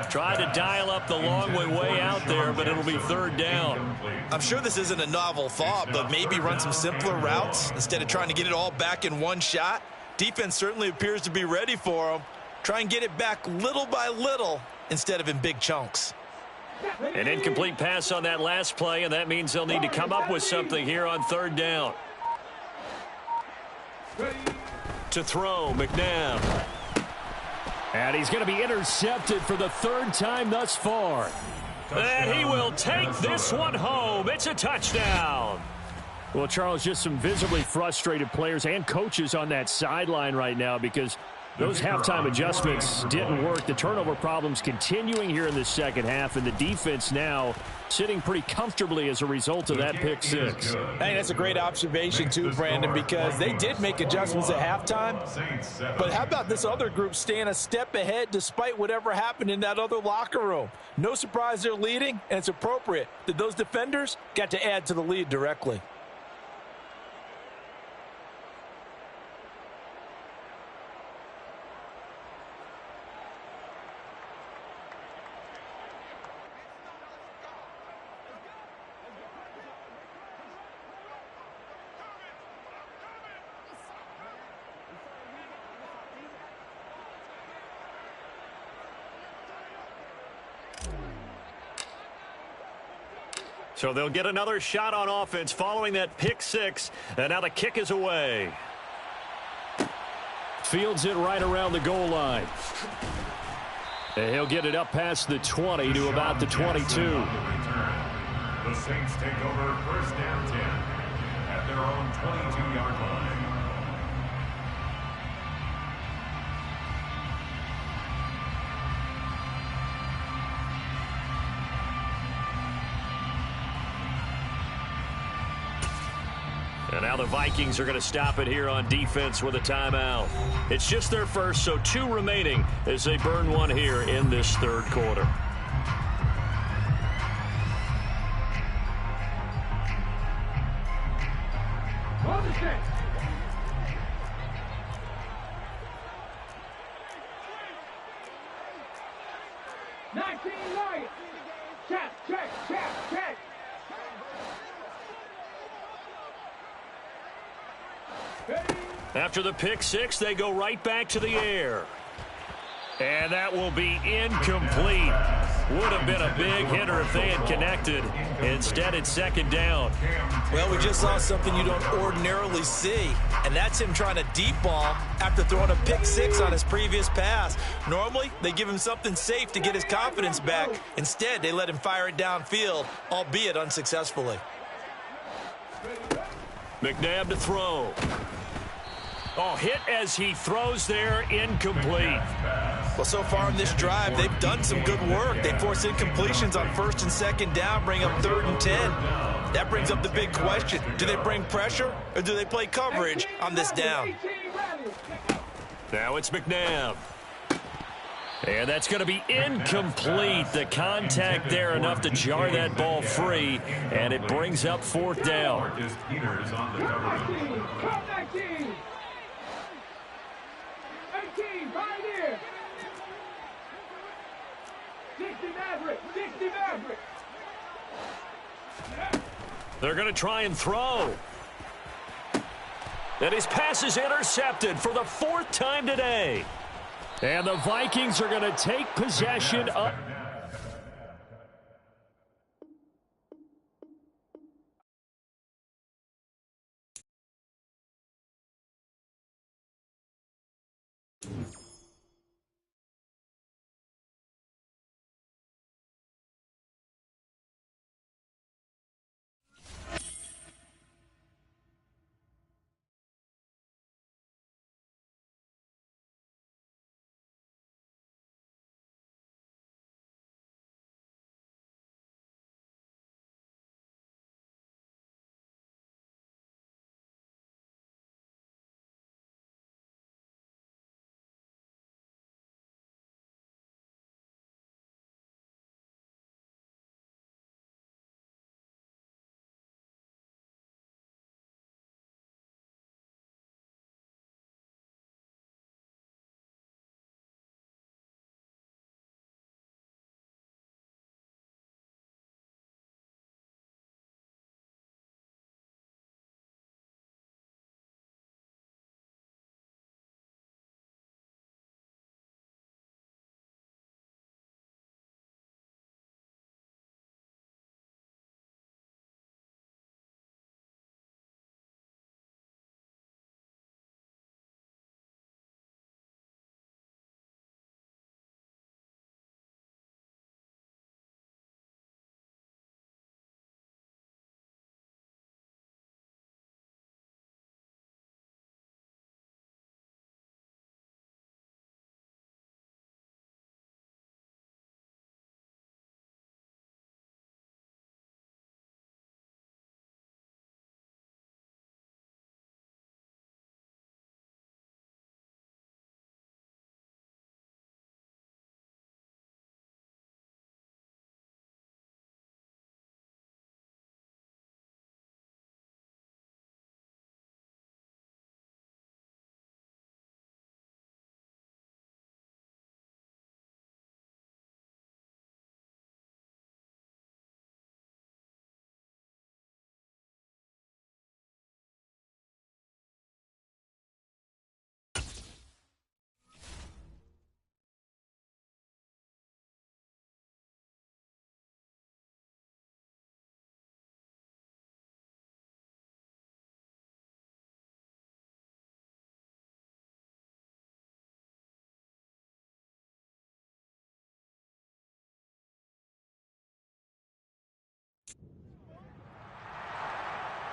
Tried to dial up the long way out there, but it'll be third down. I'm sure this isn't a novel thought, but maybe run some simpler routes instead of trying to get it all back in one shot. Defense certainly appears to be ready for them. Try and get it back little by little instead of in big chunks. An incomplete pass on that last play, and that means they'll need to come up with something here on third down. To throw, McNabb. And he's going to be intercepted for the third time thus far. And he will take this one home. It's a touchdown. Well, Charles, just some visibly frustrated players and coaches on that sideline right now because those halftime adjustments didn't work. The turnover problems continuing here in the second half, and the defense now sitting pretty comfortably as a result of that pick six. Hey, that's a great observation too, Brandon, because they did make adjustments at halftime. But how about this other group staying a step ahead despite whatever happened in that other locker room? No surprise they're leading, and it's appropriate that those defenders got to add to the lead directly. So they'll get another shot on offense following that pick six, and now the kick is away. Fields it right around the goal line. And he'll get it up past the 20 to about the 22. The Saints take over first down 10 at their own 22-yard line. And now the Vikings are going to stop it here on defense with a timeout. It's just their first, so 2 remaining as they burn one here in this third quarter. On the set. Right. Check. After the pick six, they go right back to the air. And that will be incomplete. Would have been a big hitter if they had connected. Instead, it's second down. Well, we just saw something you don't ordinarily see, and that's him trying to deep ball after throwing a pick six on his previous pass. Normally, they give him something safe to get his confidence back. Instead, they let him fire it downfield, albeit unsuccessfully. McNabb to throw. Oh, hit as he throws there, incomplete. Well, so far in this drive, they've done some good work. They force incompletions on first and second down, bring up 3rd and 10. That brings up the big question. Do they bring pressure or do they play coverage on this down? Now it's McNabb. And that's going to be incomplete. The contact there enough to jar that ball free, and it brings up 4th down. Peters on the cover. 18, right here. 60 Maverick. They're going to try and throw. And his pass is intercepted for the 4th time today. And the Vikings are going to take possession up.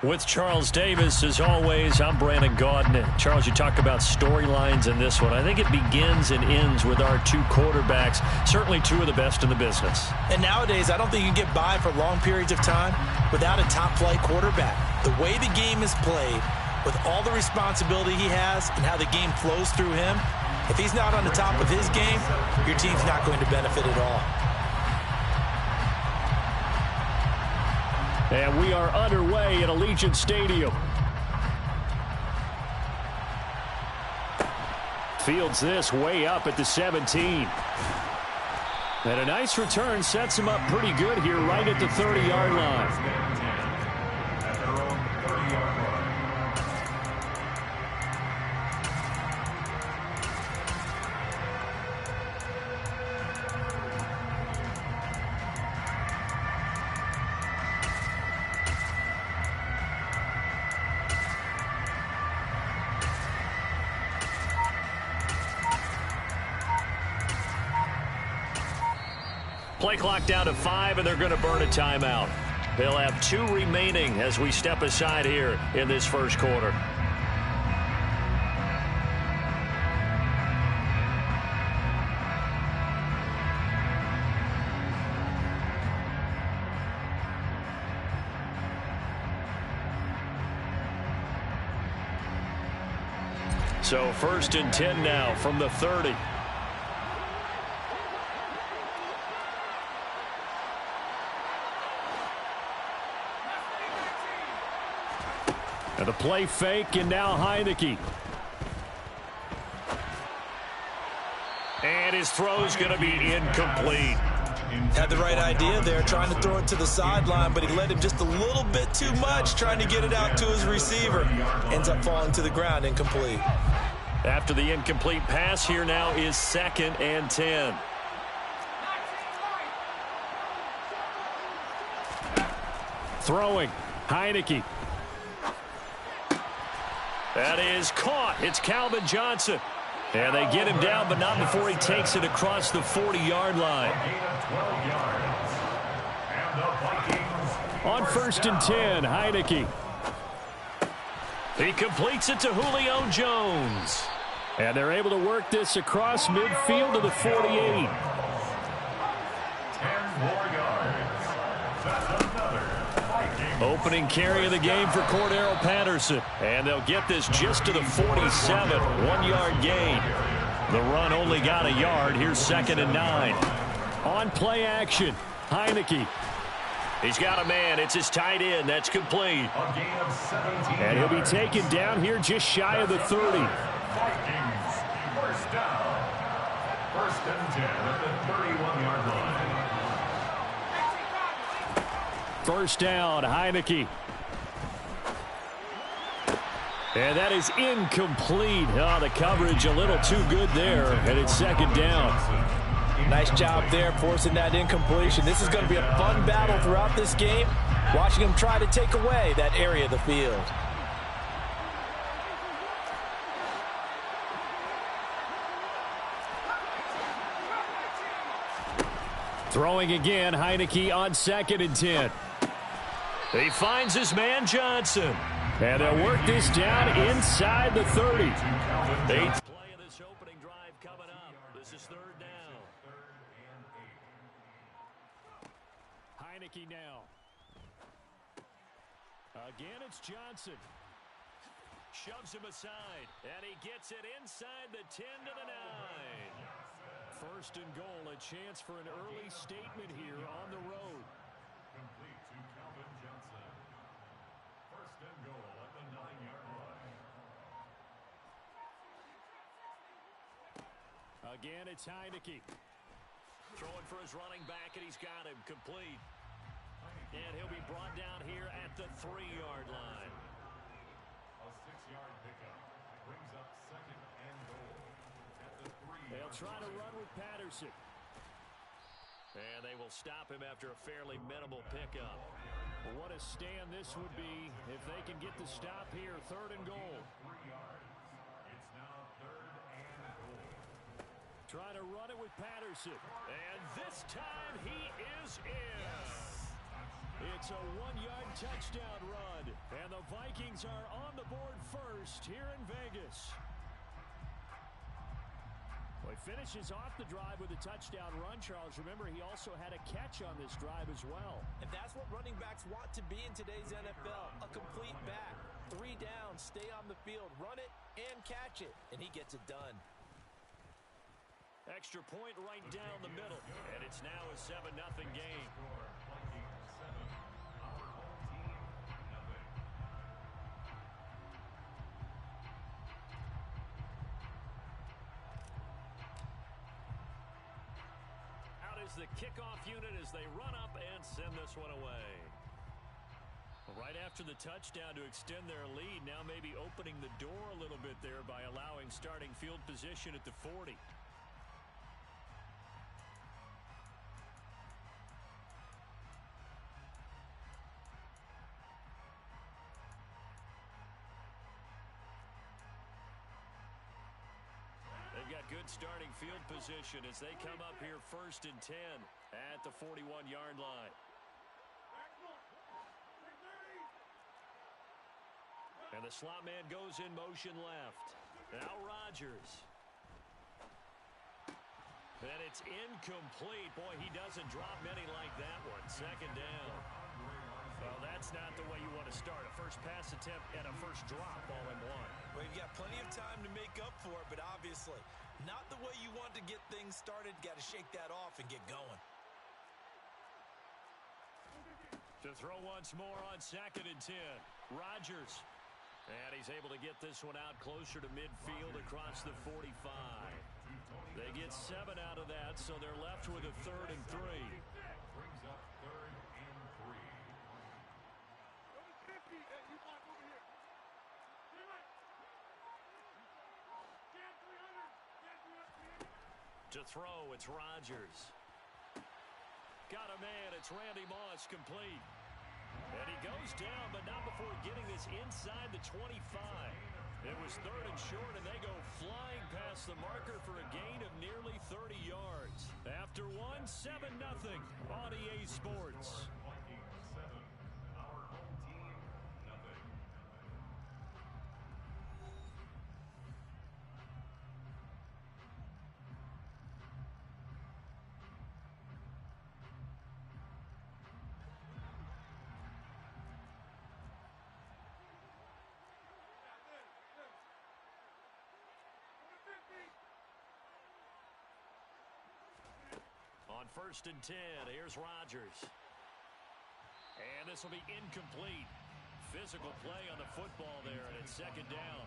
With Charles Davis, as always, I'm Brandon Gaudin. Charles, you talk about storylines in this one. I think it begins and ends with our two quarterbacks, certainly two of the best in the business. And nowadays, I don't think you can get by for long periods of time without a top-flight quarterback. The way the game is played, with all the responsibility he has and how the game flows through him, if he's not on the top of his game, your team's not going to benefit at all. And we are underway at Allegiant Stadium. Fields this way up at the 17. And a nice return sets him up pretty good here right at the 30-yard line. Play clock down to 5, and they're going to burn a timeout. They'll have 2 remaining as we step aside here in this first quarter. So 1st and 10 now from the 30. And the play fake, and now Heineke. And his throw's going to be incomplete. Had the right idea there, trying to throw it to the sideline, but he let him just a little bit too much, trying to get it out to his receiver. Ends up falling to the ground, incomplete. After the incomplete pass, here now is 2nd and 10. Throwing, Heineke. That is caught. It's Calvin Johnson. And they get him down, but not before he takes it across the 40-yard line. On 1st and 10, Heineke. He completes it to Julio Jones. And they're able to work this across midfield to the 48. 10 more yards. That's another Vikings. Opening carry of the game for Cordero Patterson. And they'll get this just to the 47. 1-yard gain. The run only got a yard. Here's 2nd and 9. On play action, Heineke. He's got a man. It's his tight end. That's complete. A gain of 17 And he'll be taken down here just shy of the 30. Vikings, first down. 1st and 10 at the 31-yard line. First down, Heineke. And that is incomplete. Oh, the coverage a little too good there, and it's 2nd down. Nice job there forcing that incompletion. This is going to be a fun battle throughout this game, watching him try to take away that area of the field. Throwing again, Heineke on 2nd and 10. He finds his man Johnson. And they'll work this down inside the 30. 8th play of this opening drive coming up. This is 3rd down. Heineke now. Again, it's Johnson. Shoves him aside, and he gets it inside the 10 to the 9. 1st and goal, a chance for an early statement here on the road. Complete to Calvin Johnson. 1st and goal at the 9-yard line. Again, it's Heineke. Throwing for his running back, and he's got him complete. And he'll be brought down here at the 3-yard line. A 6-yard pickup brings up 2nd and goal at the 3-yard line. They'll try to run with Patterson. And they will stop him after a fairly minimal pickup. What a stand this would be if they can get the stop here. 3rd and goal. 3 yards. It's now 3rd and goal. Trying to run it with Patterson. And this time he is in. It's a 1-yard touchdown run. And they'll Falcons are on the board first here in Vegas. Well, he finishes off the drive with a touchdown run, Charles. Remember, he also had a catch on this drive as well. And that's what running backs want to be in today's NFL. A complete back. 3 downs, stay on the field, run it, and catch it. And he gets it done. Extra point right down the middle. And it's now a 7-0 game. Vikings 7, our home team, nothing. Out is the kickoff unit as they run up and send this one away. Right after the touchdown to extend their lead, now maybe opening the door a little bit there by allowing starting field position at the 40. They've got good starting field position as they come up here 1st and 10 at the 41-yard line. And the slot man goes in motion left. Now Rodgers. And it's incomplete. Boy, he doesn't drop many like that one. 2nd down. Well, that's not the way you want to start. A first pass attempt and a first drop all in one. Well, you've got plenty of time to make up for it, but obviously not the way you want to get things started. Got to shake that off and get going. To throw once more on 2nd and 10. Rodgers. And he's able to get this one out closer to midfield across the 45. They get 7 out of that, so they're left with a 3rd and 3. Brings up 3rd and 3. To throw, it's Rodgers. Got a man, it's Randy Moss, complete. And he goes down, but not before getting this inside the 25. It was 3rd and short, and they go flying past the marker for a gain of nearly 30 yards. After one, 7-0 on EA Sports. Vikings 7, our home team, nothing. On 1st and 10, here's Rodgers. And this will be incomplete. Physical play on the football there, and it's 2nd down.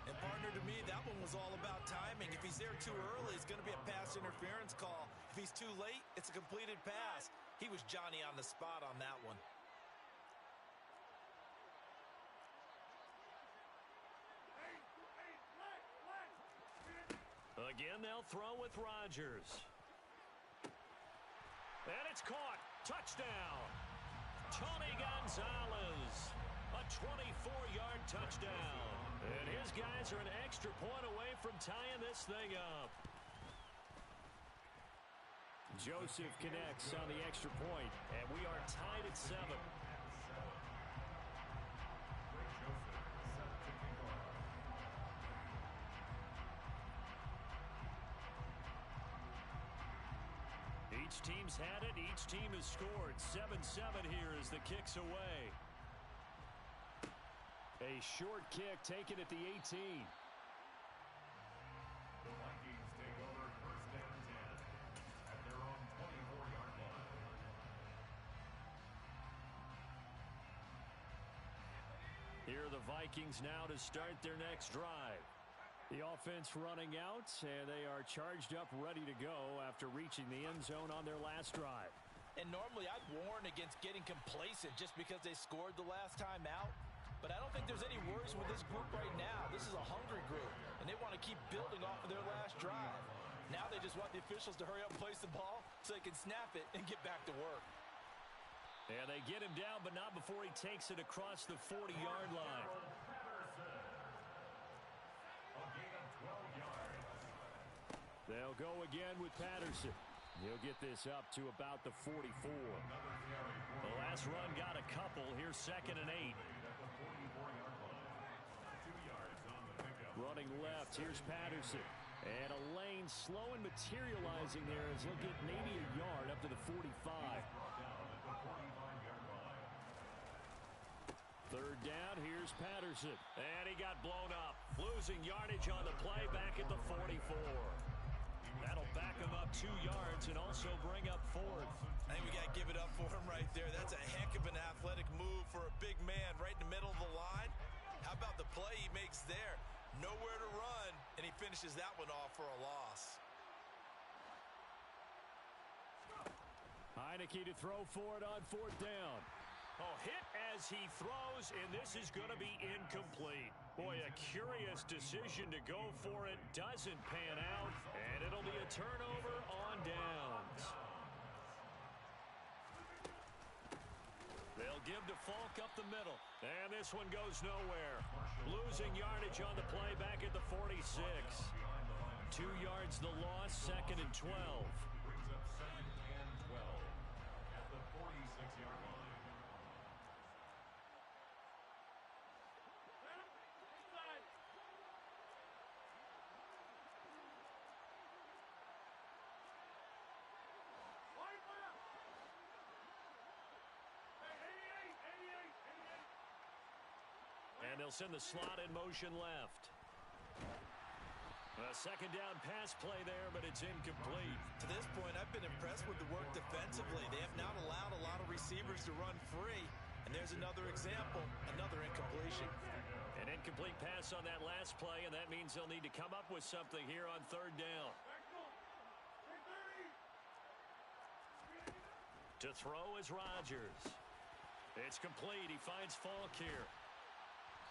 And partner, to me, that one was all about timing. If he's there too early, it's going to be a pass interference call. If he's too late, it's a completed pass. He was Johnny on the spot on that one. Again, they'll throw with Rodgers. And it's caught. Touchdown. Tony Gonzalez. A 24-yard touchdown. And his guys are an extra point away from tying this thing up. Joseph connects on the extra point, and we are tied at 7. Greg Joseph, 7 to kick off. Each team's had it. Each team has scored. 7-7 here as the kick's away. A short kick taken at the 18. The Vikings take over 1st and 10 at their own 24-yard line. Here are the Vikings now to start their next drive. The offense running out, and they are charged up, ready to go after reaching the end zone on their last drive. And normally I'd warn against getting complacent just because they scored the last time out. But I don't think there's any worries with this group right now. This is a hungry group, and they want to keep building off of their last drive. Now they just want the officials to hurry up and place the ball so they can snap it and get back to work. And they get him down, but not before he takes it across the 40-yard line. A gain of 12 yards. They'll go again with Patterson. He'll get this up to about the 44. Another carry for The last run got a couple. Here's 2nd and 8. at the 44-yard running left. Here's Patterson. And a lane slow and materializing there as he'll get maybe a yard up to the 45. Third down, here's Patterson. And he got blown up. Losing yardage on the play back at the 44. That'll back him up 2 yards and also bring up fourth. I think we got to give it up for him right there. That's a heck of an athletic move for a big man right in the middle of the line. How about the play he makes there? Nowhere to run, and he finishes that one off for a loss. Heineke to throw for it on fourth down. Oh, hit as he throws, and this is going to be incomplete. Boy, a curious decision to go for it. Doesn't pan out, and it'll be a turnover on downs. They'll give to Falk up the middle, and this one goes nowhere. Losing yardage on the play back at the 46. 2 yards the loss, 2nd and 12. Brings up 2nd and 12 at the 46-yard line. And they'll send the slot in motion left. A 2nd down pass play there, but it's incomplete. To this point, I've been impressed with the work defensively. They have not allowed a lot of receivers to run free. And there's another example, another incompletion. An incomplete pass on that last play, and that means they'll need to come up with something here on 3rd down. To throw is Rodgers. It's complete. He finds Falk here.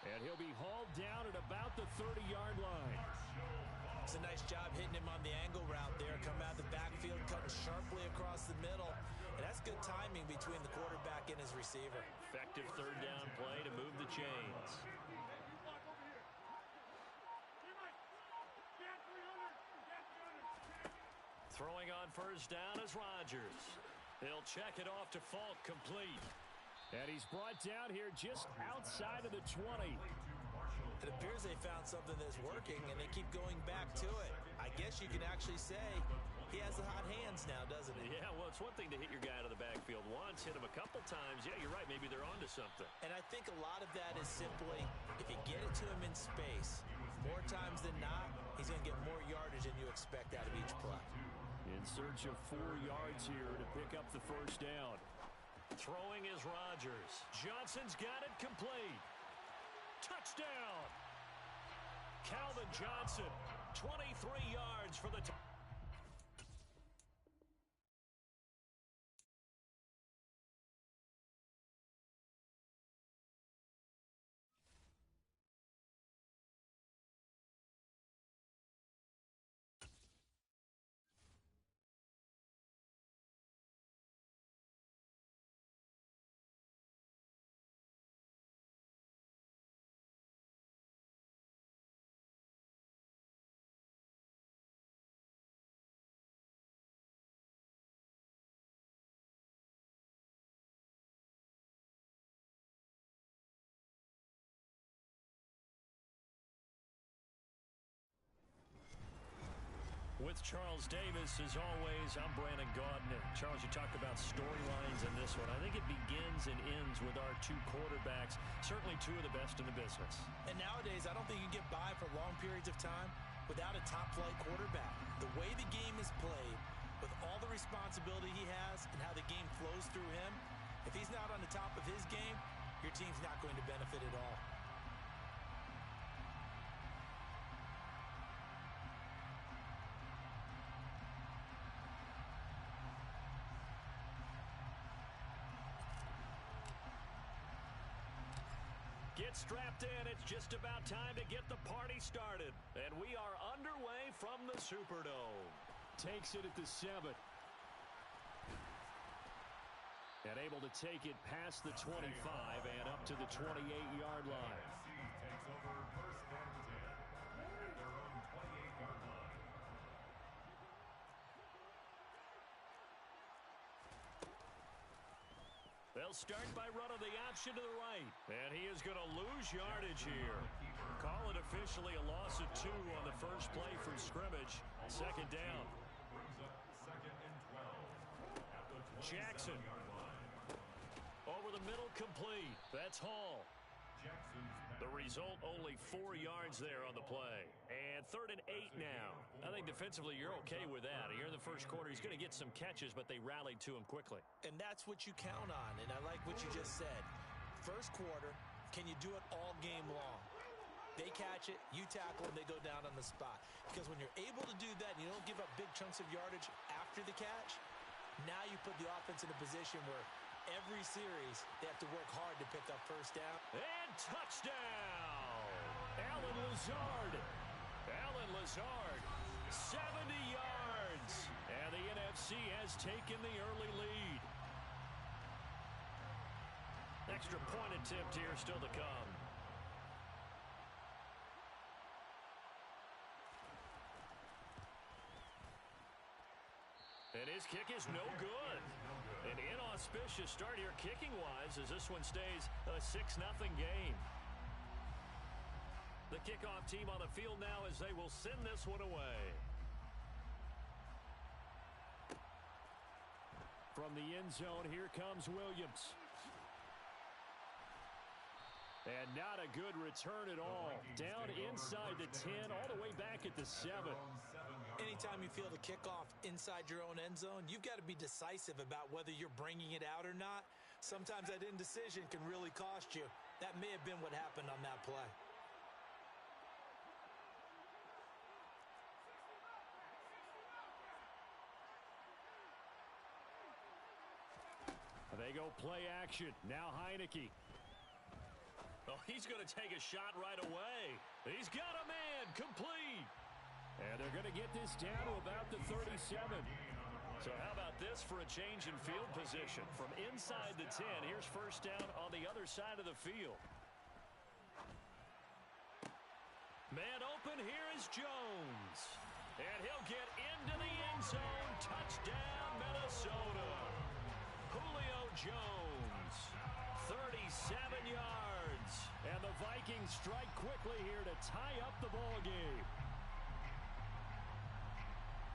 And he'll be hauled down at about the 30-yard line. It's a nice job hitting him on the angle route there. Come out of the backfield, cutting sharply across the middle. And that's good timing between the quarterback and his receiver. Effective 3rd down play to move the chains. Throwing on 1st down is Rodgers. He'll check it off to Falk, complete. And he's brought down here just outside of the 20. It appears they found something that's working, and they keep going back to it. I guess you can actually say he has the hot hands now, doesn't he? Yeah, well, it's one thing to hit your guy out of the backfield once, hit him a couple times. Yeah, you're right. Maybe they're onto something. And I think a lot of that is simply if you get it to him in space, more times than not, he's going to get more yardage than you expect out of each play. In search of 4 yards here to pick up the 1st down. Throwing is Rodgers. Johnson's got it complete. Touchdown! Calvin Johnson, 23 yards for the touchdown. With Charles Davis, as always, I'm Brandon Gaudin. Charles, you talked about storylines in this one. I think it begins and ends with our 2 quarterbacks, certainly 2 of the best in the business. And nowadays, I don't think you can get by for long periods of time without a top-flight quarterback. The way the game is played, with all the responsibility he has and how the game flows through him, if he's not on the top of his game, your team's not going to benefit at all. Get strapped in. It's just about time to get the party started. And we are underway from the Superdome. Takes it at the 7. And able to take it past the 25 and up to the 28-yard line. Takes over 1st and 10 at their own 28-yard line. They'll start by running the option to the right. And he is going to lose yardage here. Call it officially a loss of 2 on the first play from scrimmage. Second down. Brings up 2nd and 12 at the 27-yard Jackson. line. Over the middle, complete. That's Hall. Jackson's The result, only 4 yards there on the play. And 3rd and 8 now. I think defensively you're okay with that. Here in the first quarter, he's going to get some catches, but they rallied to him quickly. And that's what you count on, and I like what you just said. First quarter, can you do it all game long? They catch it, you tackle, and they go down on the spot. Because when you're able to do that and you don't give up big chunks of yardage after the catch, now you put the offense in a position where every series they have to work hard to pick up first down. And touchdown! Allen Lazard. Allen Lazard, 70 yards. And the NFC has taken the early lead. Extra point attempt here still to come. And his kick is no good. An inauspicious start here kicking-wise as this one stays a 6-0 game. The kickoff team on the field now as they will send this one away. From the end zone, here comes Williams. And not a good return at all. Down inside the 10, all the way back at the 7. Anytime you feel the kickoff inside your own end zone, you've got to be decisive about whether you're bringing it out or not. Sometimes that indecision can really cost you. That may have been what happened on that play. They go play action. Now Heineke. Oh, he's going to take a shot right away. He's got a man, complete. And they're going to get this down to about the 37. So how about this for a change in field position? From inside the 10, here's first down on the other side of the field. Man open, here is Jones. And he'll get into the end zone. Touchdown, Minnesota. Julio Jones, 37 yards. And the Vikings strike quickly here to tie up the ball game.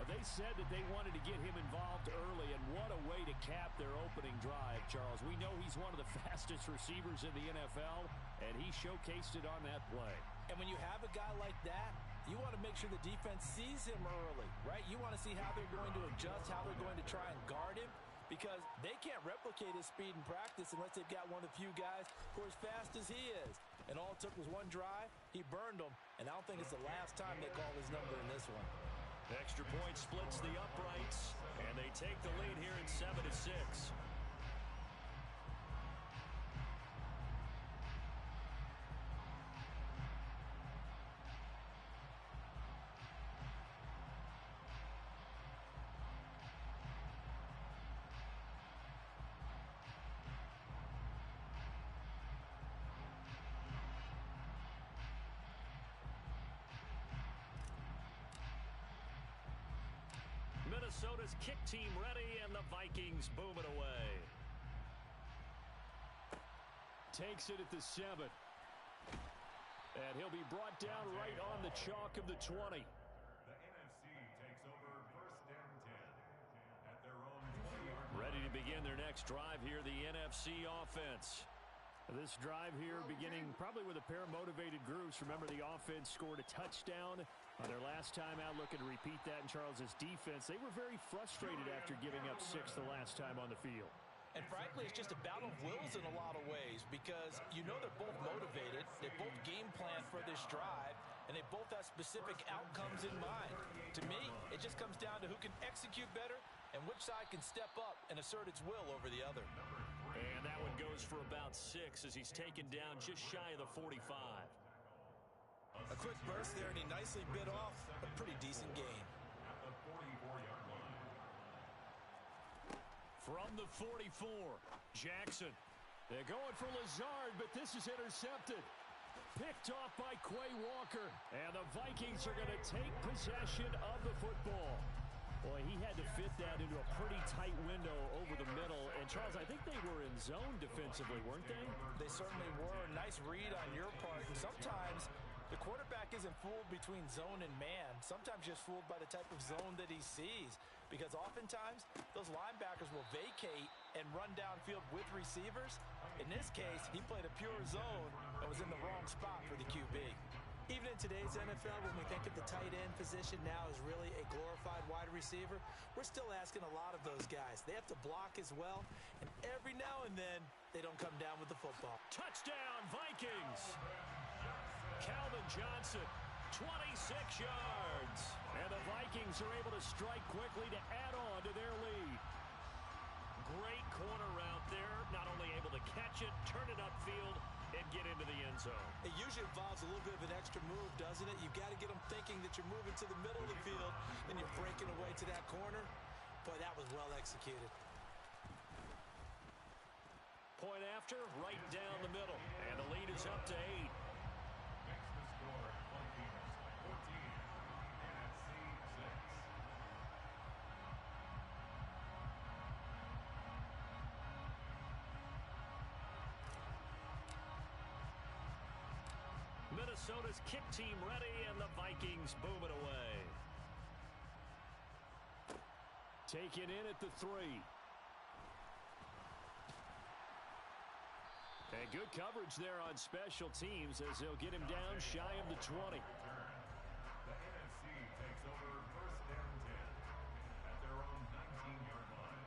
They said that they wanted to get him involved early, and what a way to cap their opening drive, Charles. We know he's one of the fastest receivers in the NFL, and he showcased it on that play. And when you have a guy like that, you want to make sure the defense sees him early, right? You want to see how they're going to adjust, how they're going to try and guard him, because they can't replicate his speed in practice unless they've got one of the few guys who are as fast as he is. And all it took was one drive. He burned them, and I don't think it's the last time they call his number in this one. Extra point splits the uprights, and they take the lead here at 7-6. Minnesota's kick team ready, and the Vikings boom it away. Takes it at the 7. And he'll be brought down right on the chalk of the 20. The NFC takes over 1st and 10 at their own 20-yard line. Ready to begin their next drive here, the NFC offense. This drive here beginning probably with a pair of motivated groups. Remember, the offense scored a touchdown on their last time out. Looking to repeat that in Charles's defense. They were very frustrated after giving up 6 the last time on the field. And frankly, it's just a battle of wills in a lot of ways, because you know they're both motivated, they both game plan for this drive, and they both have specific outcomes in mind. To me, it just comes down to who can execute better and which side can step up and assert its will over the other. And that one goes for about 6 as he's taken down just shy of the 45. A quick burst there, and he nicely bit off a pretty decent gain. At the 44-yard line. From the 44, Jackson. They're going for Lazard, but this is intercepted. Picked off by Quay Walker. And the Vikings are going to take possession of the football. Boy, he had to fit that into a pretty tight window over the middle. And, Charles, I think they were in zone defensively, weren't they? They certainly were. Nice read on your part. And sometimes The quarterback isn't fooled between zone and man. Sometimes just fooled by the type of zone that he sees. Because oftentimes, those linebackers will vacate and run downfield with receivers. In this case, he played a pure zone and was in the wrong spot for the QB. Even in today's NFL, when we think of the tight end position now as really a glorified wide receiver, we're still asking a lot of those guys. They have to block as well, and every now and then, they don't come down with the football. Touchdown, Vikings! Calvin Johnson, 26 yards. And the Vikings are able to strike quickly to add on to their lead. Great corner route there. Not only able to catch it, turn it upfield, and get into the end zone. It usually involves a little bit of an extra move, doesn't it? You've got to get them thinking that you're moving to the middle of the field and you're breaking away to that corner. Boy, that was well executed. Point after, right down the middle. And the lead is up to 8. Makes the score Vikings 14 and NFC 6. Minnesota's kick team ready, and the Vikings boom it away. Taken in at the 3. And good coverage there on special teams as they'll get him down shy of the 20. The NFC takes over first and 10 at their own 19-yard line.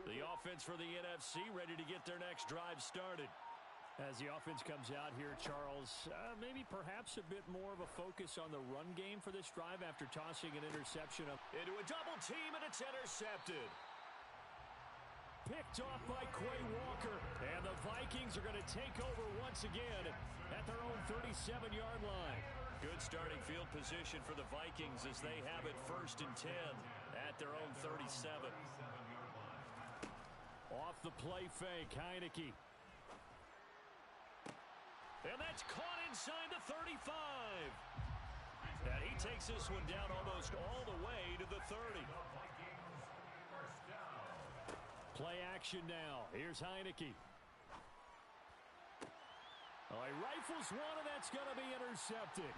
The offense for the NFC ready to get their next drive started. As the offense comes out here, Charles, maybe perhaps a bit more of a focus on the run game for this drive after tossing an interception up into a double team, and it's intercepted. Picked off by Quay Walker, and the Vikings are going to take over once again at their own 37-yard line. Good starting field position for the Vikings as they have it first and 10 at their own 37. Off the play fake, Heineke. And that's caught inside the 35. And he takes this one down almost all the way to the 30. Play action now. Here's Heineke. Oh, he rifles one, and that's going to be intercepted.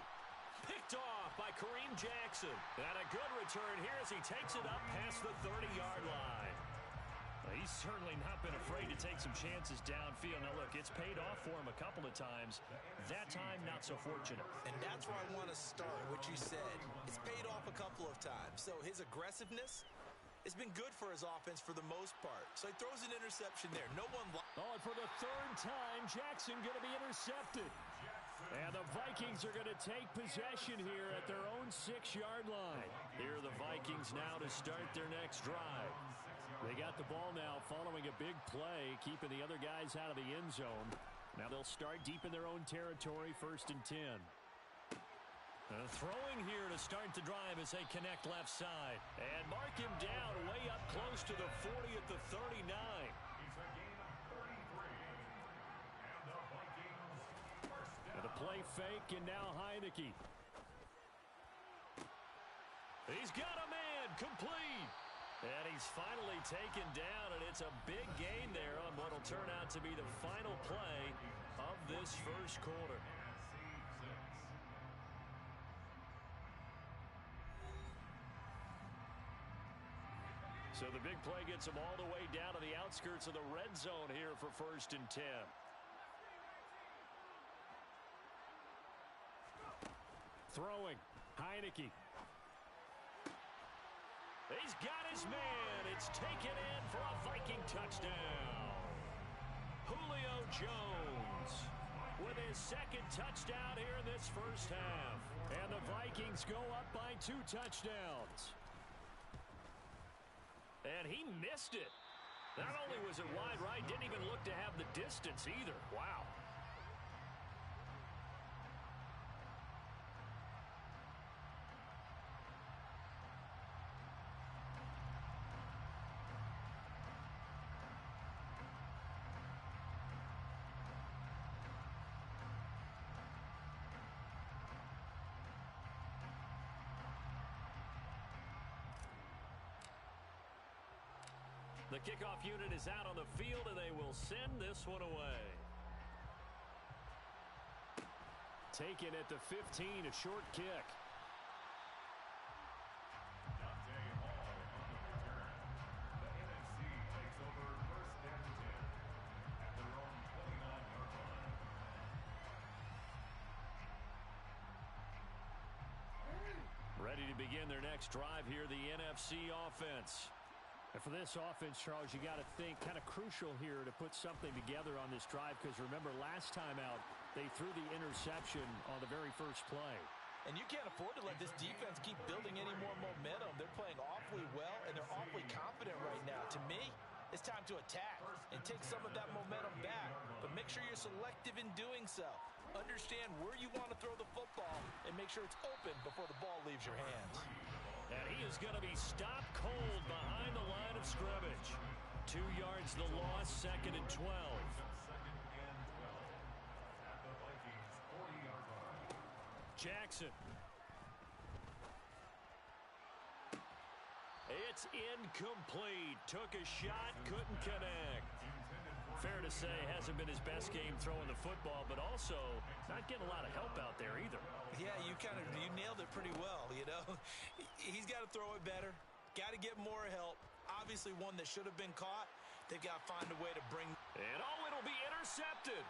Picked off by Kareem Jackson. And a good return here as he takes it up past the 30-yard line. He's certainly not been afraid to take some chances downfield. Now, look, it's paid off for him a couple of times. That time, not so fortunate. And that's where I want to start, what you said. It's paid off a couple of times. So his aggressiveness has been good for his offense for the most part. So he throws an interception there. No one... Oh, and for the 3rd time, Jackson going to be intercepted. And the Vikings are going to take possession here at their own 6-yard line. Here are the Vikings now to start their next drive. They got the ball now following a big play, keeping the other guys out of the end zone. Now they'll start deep in their own territory, 1st and 10. Throwing here to start the drive as they connect left side. And mark him down way up close to the 40 at the 39. It's a gain of 33. And the Vikings first down. And a play fake, and now Heineke. He's got a man, complete. And he's finally taken down, and it's a big gain there on what will turn out to be the final play of this first quarter. So the big play gets them all the way down to the outskirts of the red zone here for 1st and 10. Throwing, Heineke. He's got his man. It's taken in for a Viking touchdown. Julio Jones with his 2nd touchdown here in this first half. And the Vikings go up by 2 touchdowns. And he missed it. Not only was it wide right, didn't even look to have the distance either. Wow. The kickoff unit is out on the field, and they will send this one away. Taken at the 15, a short kick. Dante Hall on the return. The NFC takes over first and 10 at their own 29-yard line. Ready to begin their next drive here, the NFC offense. And for this offense, Charles, you got to think kind of crucial here to put something together on this drive, because remember last time out they threw the interception on the very first play. And you can't afford to let this defense keep building any more momentum. They're playing awfully well, and they're awfully confident right now. To me, it's time to attack and take some of that momentum back, but make sure you're selective in doing so. Understand where you want to throw the football and make sure it's open before the ball leaves your hands. And he is going to be stopped cold behind the line of scrimmage. 2 yards the loss, 2nd and 12. Second and 12 at the Vikings 40-yard line. Jackson. It's incomplete. Took a shot, couldn't connect. Fair to say, hasn't been his best game throwing the football, but also not getting a lot of help out there either. Yeah, you nailed it pretty well, you know. He's got to throw it better. Got to get more help. Obviously one that should have been caught. They've got to find a way to bring. And it'll be intercepted.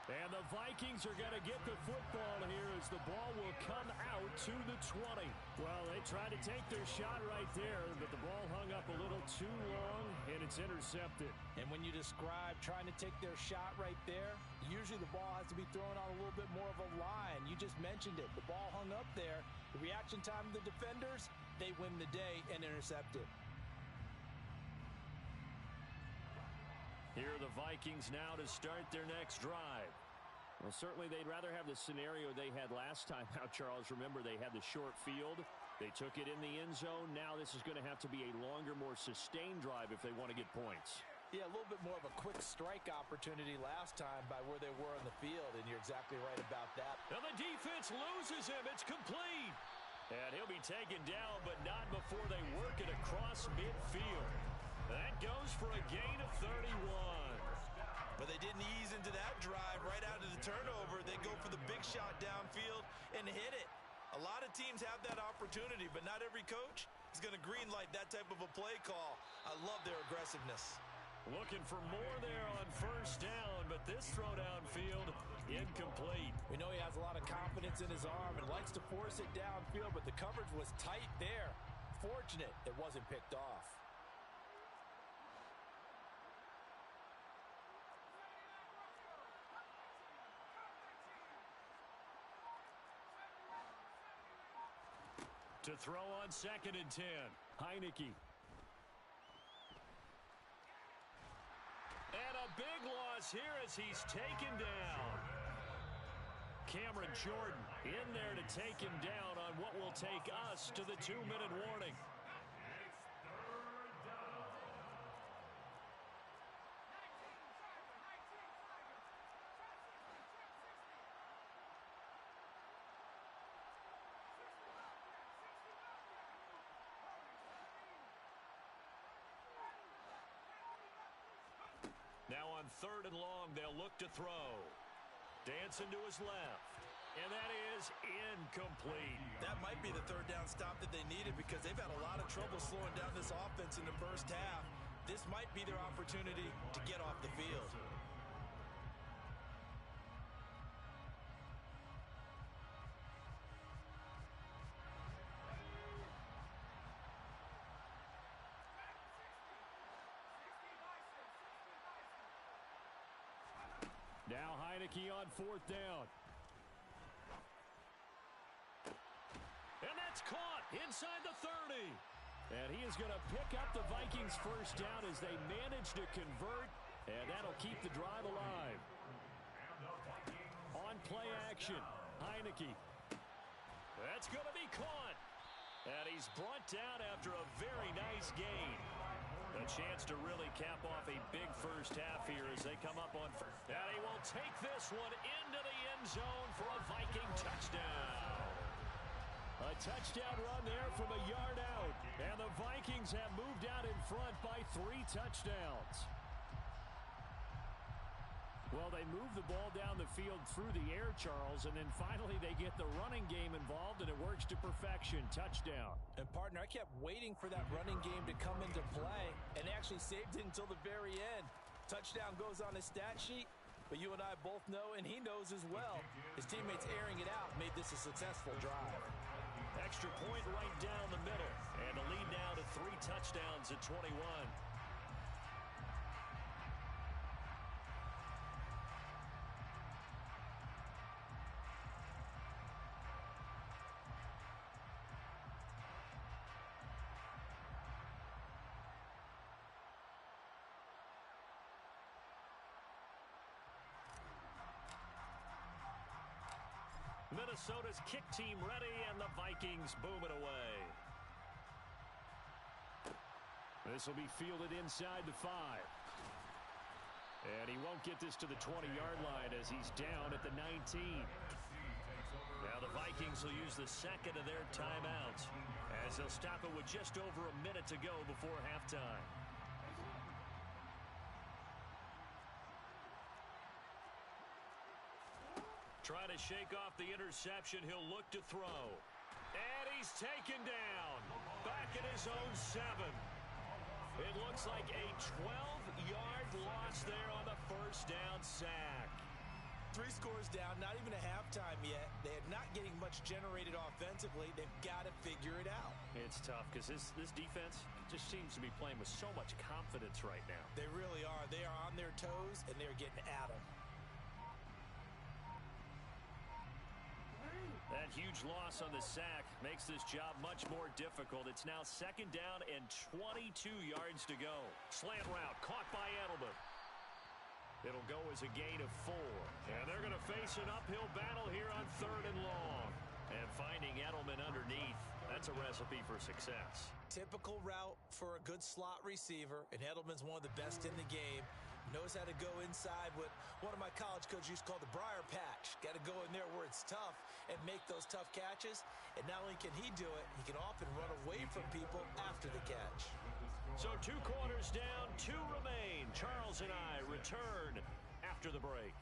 And the Vikings are going to get the football here as the ball will come out to the 20. Well, they tried to take their shot right there, but the ball hung up a little too long, and it's intercepted. And when you describe trying to take their shot right there, usually the ball has to be thrown on a little bit more of a line. You just mentioned it. The ball hung up there. The reaction time of the defenders, they win the day and intercept it. Here are the Vikings now to start their next drive. Well, certainly they'd rather have the scenario they had last time out, Charles. Remember, they had the short field. They took it in the end zone. Now this is going to have to be a longer, more sustained drive if they want to get points. Yeah, a little bit more of a quick strike opportunity last time by where they were on the field, and you're exactly right about that. Now the defense loses him. It's complete. And he'll be taken down, but not before they work it across midfield. That goes for a gain of 31. But they didn't ease into that drive right out of the turnover. They go for the big shot downfield and hit it. A lot of teams have that opportunity, but not every coach is going to greenlight that type of a play call. I love their aggressiveness. Looking for more there on first down, but this throw downfield, incomplete. We know he has a lot of confidence in his arm and likes to force it downfield, but the coverage was tight there. Fortunate it wasn't picked off. To throw on 2nd and 10. Heineke. And a big loss here as he's taken down. Cameron Jordan in there to take him down on what will take us to the 2-minute warning. Now on 3rd and long, they'll look to throw. Dancing to his left. And that is incomplete. That might be the 3rd down stop that they needed because they've had a lot of trouble slowing down this offense in the first half. This might be their opportunity to get off the field. Now Heineke on 4th down. And that's caught inside the 30. And he is going to pick up the Vikings first down as they manage to convert. And that'll keep the drive alive. On play action, Heineke. That's going to be caught. And he's brought down after a very nice gain. A chance to really cap off a big first half here as they come up on first. And he will take this one into the end zone for a Viking touchdown. A touchdown run there from a yard out. And the Vikings have moved out in front by 3 touchdowns. Well, they move the ball down the field through the air, Charles, and then finally they get the running game involved, and it works to perfection. Touchdown. And, partner, I kept waiting for that running game to come into play and actually saved it until the very end. Touchdown goes on his stat sheet, but you and I both know, and he knows as well, his teammates airing it out made this a successful drive. Extra point right down the middle, and a lead now to 3 touchdowns at 21. Minnesota's kick team ready, and the Vikings boom it away. This will be fielded inside the 5. And he won't get this to the 20-yard line as he's down at the 19. Now the Vikings will use the second of their timeouts as they'll stop it with just over a minute to go before halftime. Trying to shake off the interception. He'll look to throw. And he's taken down. Back at his own 7. It looks like a 12-yard loss there on the first down sack. 3 scores down, not even a halftime yet. They're not getting much generated offensively. They've got to figure it out. It's tough because this defense just seems to be playing with so much confidence right now. They really are. They are on their toes, and they're getting at them. That huge loss on the sack makes this job much more difficult. It's now 2nd down and 22 yards to go. Slant route caught by Edelman. It'll go as a gain of 4. And they're going to face an uphill battle here on 3rd and long. And finding Edelman underneath, that's a recipe for success. Typical route for a good slot receiver, and Edelman's one of the best in the game. Knows how to go inside what one of my college coaches used to call the briar patch. Got to go in there where it's tough and make those tough catches. And not only can he do it, he can often run away from people after the catch. So 2 quarters down, 2 remain. Charles and I return after the break.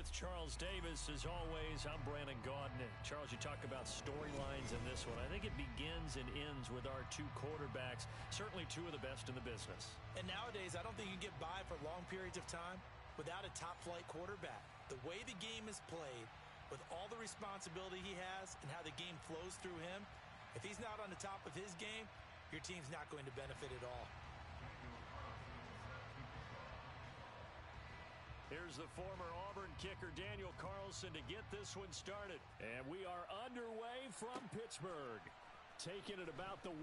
with Charles Davis. As always, I'm Brandon Gaudin. Charles, you talk about storylines in this one. I think it begins and ends with our two quarterbacks, certainly two of the best in the business. And nowadays, I don't think you can get by for long periods of time without a top-flight quarterback. The way the game is played, with all the responsibility he has and how the game flows through him, if he's not on the top of his game, your team's not going to benefit at all. Here's the former Auburn kicker, Daniel Carlson, to get this one started. And we are underway from Pittsburgh. Taking it about the 1.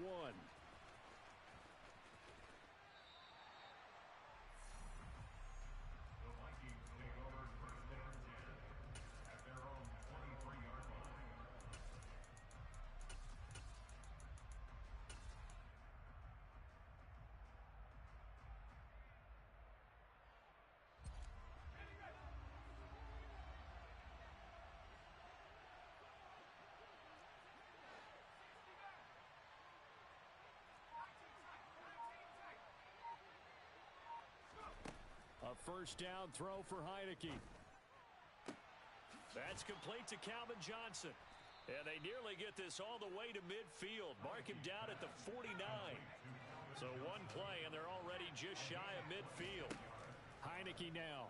The Vikings take over first down 10 at their own 23-yard line. A first down throw for Heineke. That's complete to Calvin Johnson. And they nearly get this all the way to midfield. Mark him down at the 49. So one play, and they're already just shy of midfield. Heineke now.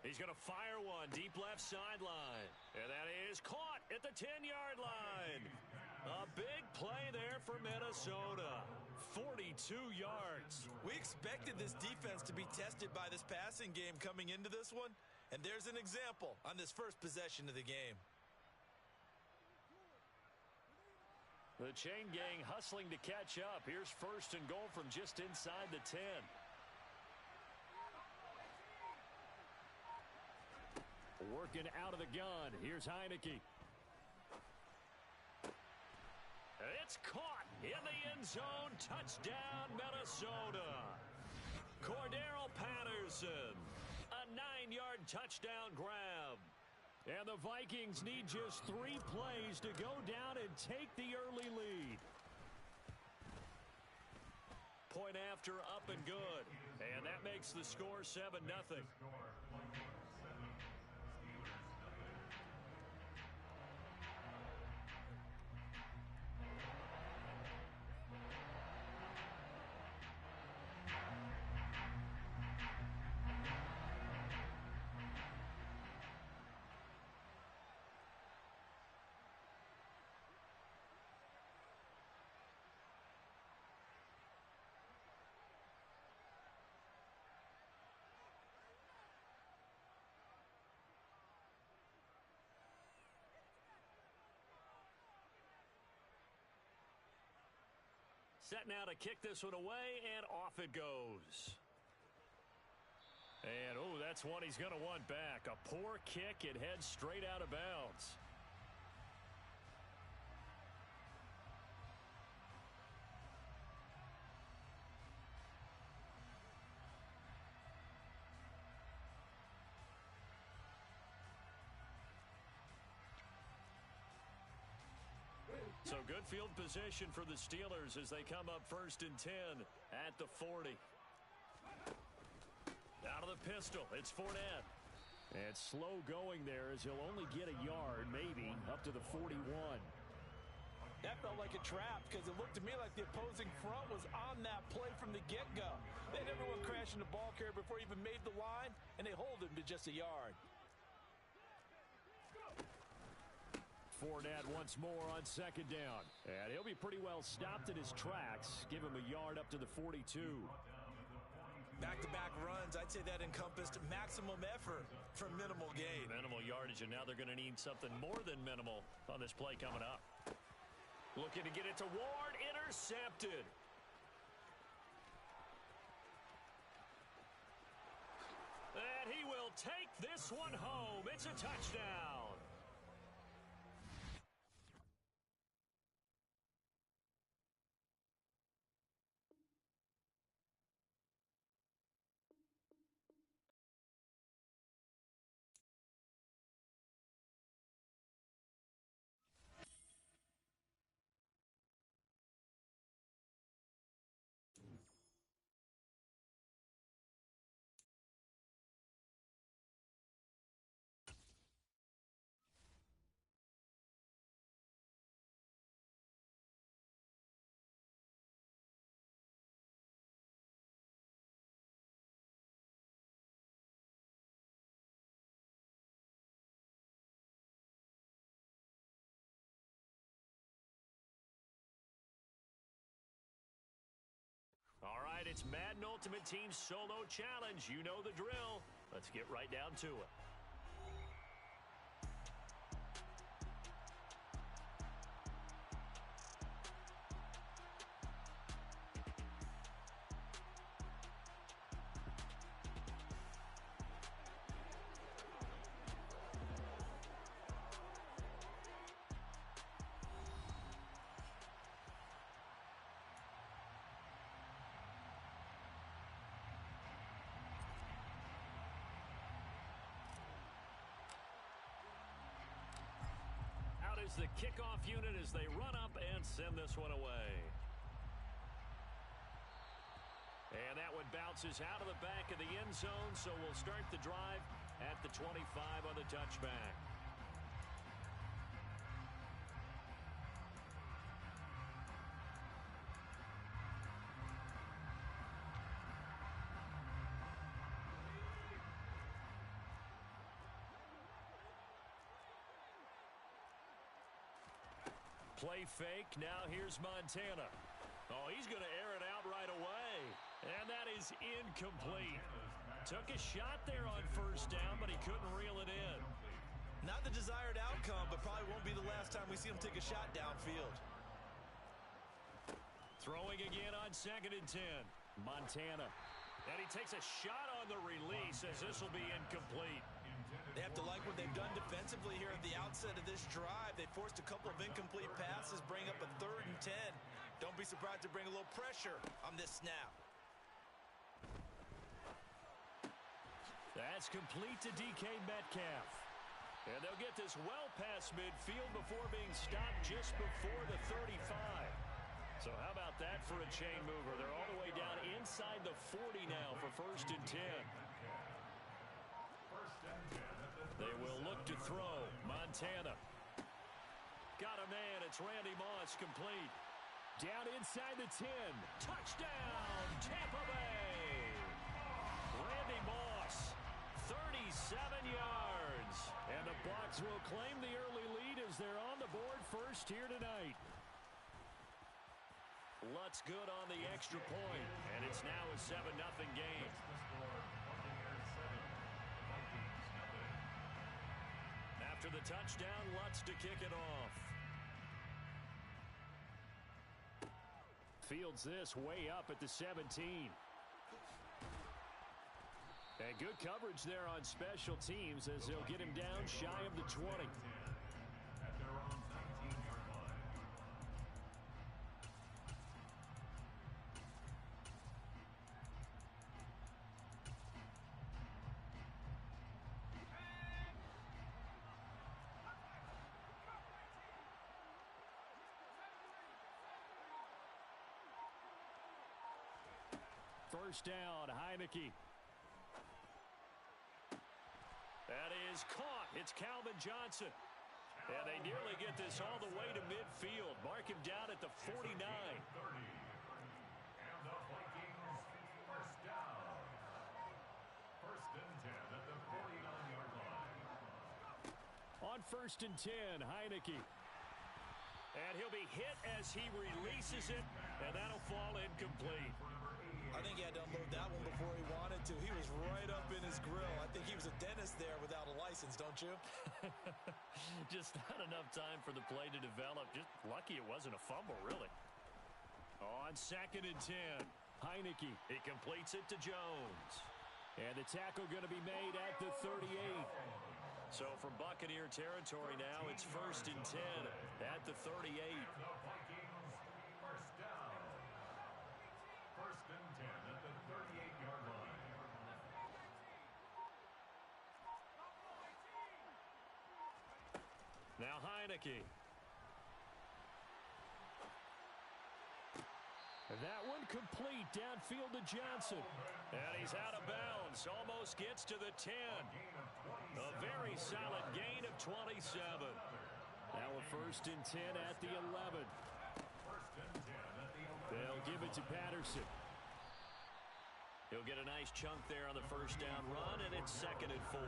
He's going to fire one deep left sideline. And that is caught at the 10-yard line. A big play there for Minnesota. 42 yards. We expected this defense to be tested by this passing game coming into this one, and there's an example on this first possession of the game. The chain gang hustling to catch up. Here's first and goal from just inside the 10. Working out of the gun. Here's Heineke. It's caught in the end zone. Touchdown, Minnesota. Cordero Patterson. A 9-yard touchdown grab. And the Vikings need just 3 plays to go down and take the early lead. Point after, up and good. And that makes the score 7-0. Set now to kick this one away, and off it goes. And, oh, that's one he's going to want back. A poor kick. It heads straight out of bounds. So good field position for the Steelers as they come up first and 10 at the 40. Out of the pistol, it's Fournette. And slow going there as he'll only get a yard, maybe, up to the 41. That felt like a trap because it looked to me like the opposing front was on that play from the get-go. They had everyone crashing the ball carrier before he even made the line, and they hold him to just a yard. Fournette once more on second down. And he'll be pretty well stopped in his tracks. Give him a yard up to the 42. Back-to-back runs, I'd say that encompassed maximum effort for minimal gain. Minimal yardage, and now they're going to need something more than minimal on this play coming up. Looking to get it to Ward, intercepted. And he will take this one home. It's a touchdown. It's Madden Ultimate Team Solo Challenge. You know the drill. Let's get right down to it. Out is the kickoff unit as they run up and send this one away. And that one bounces out of the back of the end zone, so we'll start the drive at the 25 on the touchback. Play fake. Now here's Montana. Oh, he's going to air it out right away. And that is incomplete. Took a shot there on first down, but he couldn't reel it in. Not the desired outcome, but probably won't be the last time we see him take a shot downfield. Throwing again on 2nd and 10. Montana. And he takes a shot on the release as this will be incomplete. They have to like what they've done defensively here at the outset of this drive. They forced a couple of incomplete passes, bring up a 3rd and 10. Don't be surprised to bring a little pressure on this snap. That's complete to DK Metcalf. And they'll get this well past midfield before being stopped just before the 35. So how about that for a chain mover? They're all the way down inside the 40 now for 1st and 10. They will look to throw. Montana. Got a man. It's Randy Moss, complete. Down inside the 10. Touchdown, Tampa Bay. Randy Moss, 37 yards. And the Bucs will claim the early lead as they're on the board first here tonight. Lutz good on the extra point, and it's now a 7-0 game. After the touchdown, Lutz to kick it off. Fields this way up at the 17. And good coverage there on special teams as they'll get him down shy of the 20. At their own 19-yard line. First down, Heineke. That is caught. It's Calvin Johnson. And they nearly get this all the way to midfield. Mark him down at the 49. 30. And the Vikings first down. 1st and 10 at the 49-yard line. On 1st and 10, Heineke. And he'll be hit as he releases it, and that'll fall incomplete. I think he had to unload that one before he wanted to. He was right up in his grill. I think he was a dentist there without a license, don't you? Just not enough time for the play to develop. Just lucky it wasn't a fumble, really. On 2nd and 10, Heineke. He completes it to Jones. And the tackle going to be made at the 38. So from Buccaneer territory now, it's 1st and 10 at the 38. And the Vikings first down. 1st and 10 at the 38-yard line. Now Heineke. That one complete downfield to Johnson. And he's out of bounds. Almost gets to the 10. A very solid gain of 27. Now a 1st and 10 at the 11. 1st and 10 at the 11. They'll give it to Patterson. He'll get a nice chunk there on the first down run, and it's 2nd and 4.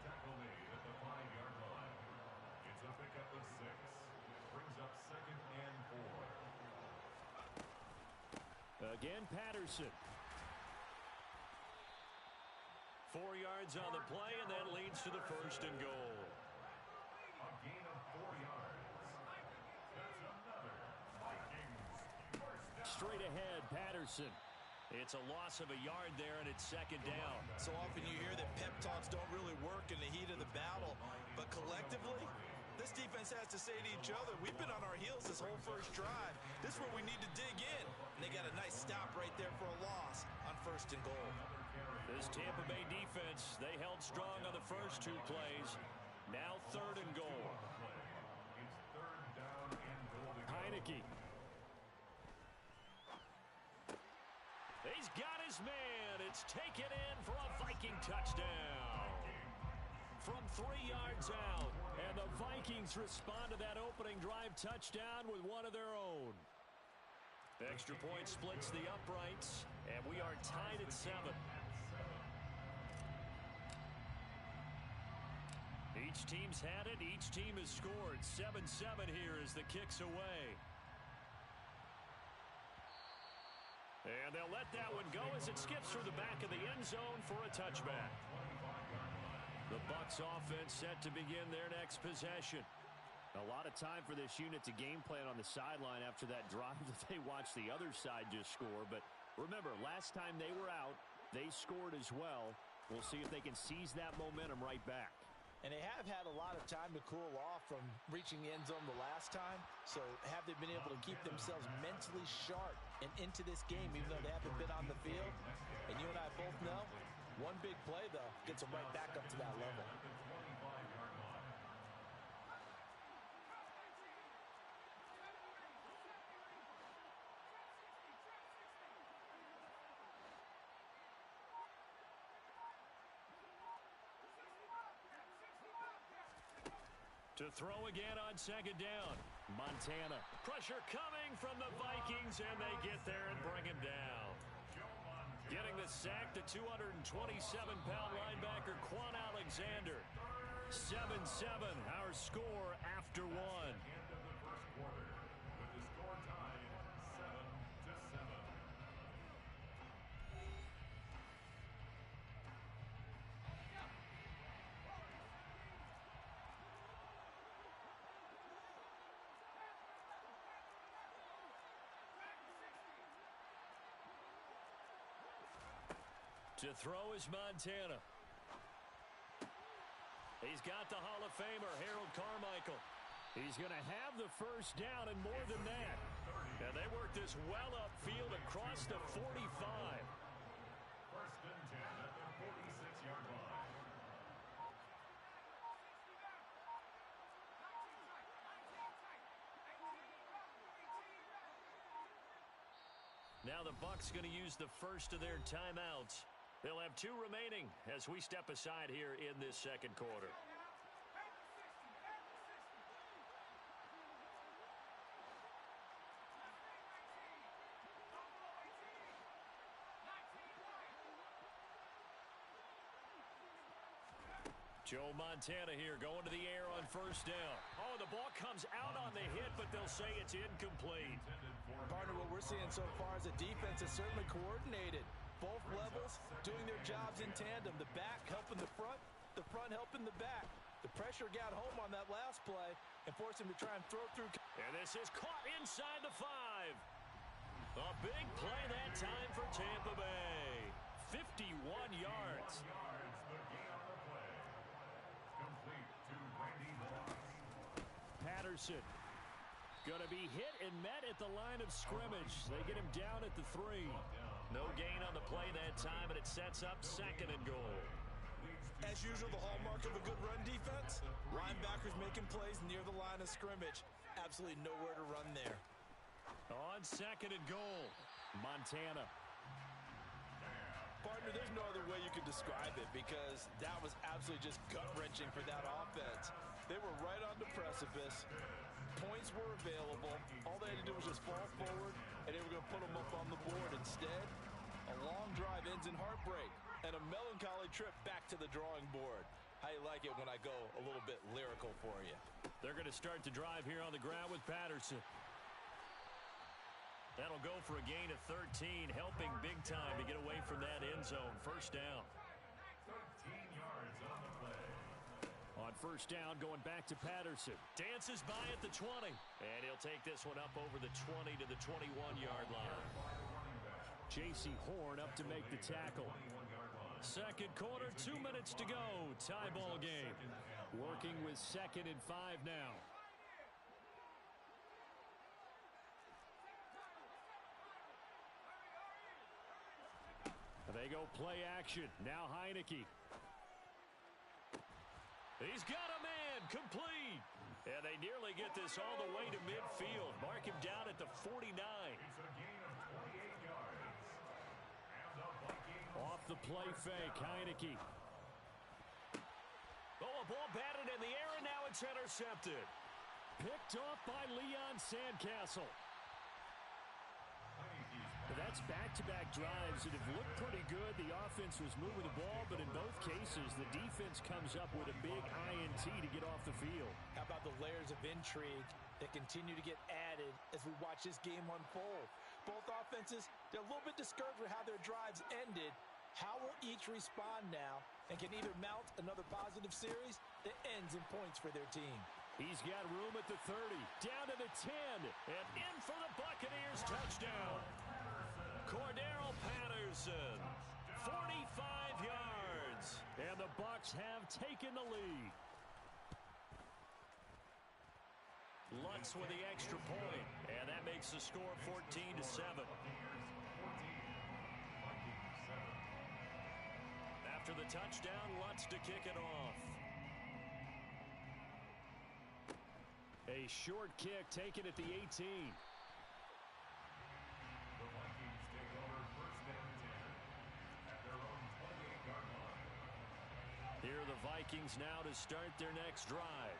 Tackle made at the 5-yard line. It's a pickup of 6. Brings up 2nd and 4. A Again, Patterson. 4 yards on the play, and that leads to the first and goal. A gain of 4 yards. That's another Vikings first down. Straight ahead, Patterson. It's a loss of a yard there, and it's second down. So often you hear that pep talks don't really work in the heat of the battle, but collectively, this defense has to say to each other, we've been on our heels this whole first drive. This is where we need to dig in. And they got a nice stop right there for a loss on first and goal. This Tampa Bay defense, they held strong on the first 2 plays. Now third and goal. It's third down and goal to go. Heineke. He's got his man. It's taken in for a Viking touchdown. From 3 yards out. And the Vikings respond to that opening drive touchdown with one of their own. Extra point splits the uprights, and we are tied at 7. Each team's had it. Each team has scored. 7-7 here as the kick's away. And they'll let that one go as it skips through the back of the end zone for a touchback. The Bucs offense set to begin their next possession. A lot of time for this unit to game plan on the sideline after that drive that they watched the other side just score. But remember, last time they were out, they scored as well. We'll see if they can seize that momentum right back. And they have had a lot of time to cool off from reaching the end zone the last time. So have they been able to keep themselves mentally sharp and into this game, even though they haven't been on the field? And you and I both know, one big play, though, gets them right back up to that level. To throw again on second down. Montana. Pressure coming from the Vikings, and they get there and bring him down. Getting the sack, the 227-pound linebacker, Quan Alexander. 7-7, our score after one. End of the first quarter, with the score tied 7-7. To throw is Montana. He's got the Hall of Famer, Harold Carmichael. He's going to have the first down and more than that. And they work this well upfield across the 45. First and 10 at the 46-yard line. Now the Bucs going to use the first of their timeouts. They'll have 2 remaining as we step aside here in this second quarter. Joe Montana here going to the air on first down. Oh, the ball comes out on the hit, but they'll say it's incomplete. Partner, what we're seeing so far is the defense is certainly coordinated. Both levels doing their jobs in tandem. The back helping the front helping the back. The pressure got home on that last play and forced him to try and throw through. And this is caught inside the 5. A big play that time for Tampa Bay. 51 yards. Complete to Randy Moss. Patterson going to be hit and met at the line of scrimmage. They get him down at the 3. No gain on the play that time, and it sets up second and goal. As usual, the hallmark of a good run defense, linebackers making plays near the line of scrimmage. Absolutely nowhere to run there. On second and goal, Montana. Partner, there's no other way you could describe it because that was absolutely just gut-wrenching for that offense. They were right on the precipice. Points were available. All they had to do was just fall forward, and they were going to put them up on the board. Instead, a long drive ends in heartbreak and a melancholy trip back to the drawing board. How you like it when I go a little bit lyrical for you? They're going to start the drive here on the ground with Patterson. That'll go for a gain of 13, helping big time to get away from that end zone. First down. 13 yards on the play. On first down, going back to Patterson. Dances by at the 20. And he'll take this one up over the 20 to the 21-yard line. J.C. Horn up to make the tackle. Second quarter, 2 minutes to go. Tie ball game. Working with 2nd and 5 now. They go play action. Now Heineke. He's got a man, complete. And they nearly get this all the way to midfield. Mark him down at the 49. It's a gain of 28 yards. And the Vikings Off the play fake, Heineke. Oh, a ball batted in the air, and now it's intercepted. Picked off by Leon Sandcastle. That's back-to-back drives that have looked pretty good. The offense was moving the ball, but in both cases, the defense comes up with a big INT to get off the field. How about the layers of intrigue that continue to get added as we watch this game unfold? Both offenses, they're a little bit discouraged with how their drives ended. How will each respond now and can either mount another positive series that ends in points for their team? He's got room at the 30, down to the 10, And in for the Buccaneers touchdown. Cordero Patterson, 45 yards. and the Bucs have taken the lead. Lutz with the extra point, and that makes the score 14-7. After the touchdown, Lutz to kick it off. A short kick taken at the 18. The Vikings take over first and 10 at their own 28-yard line. Here are the Vikings now to start their next drive.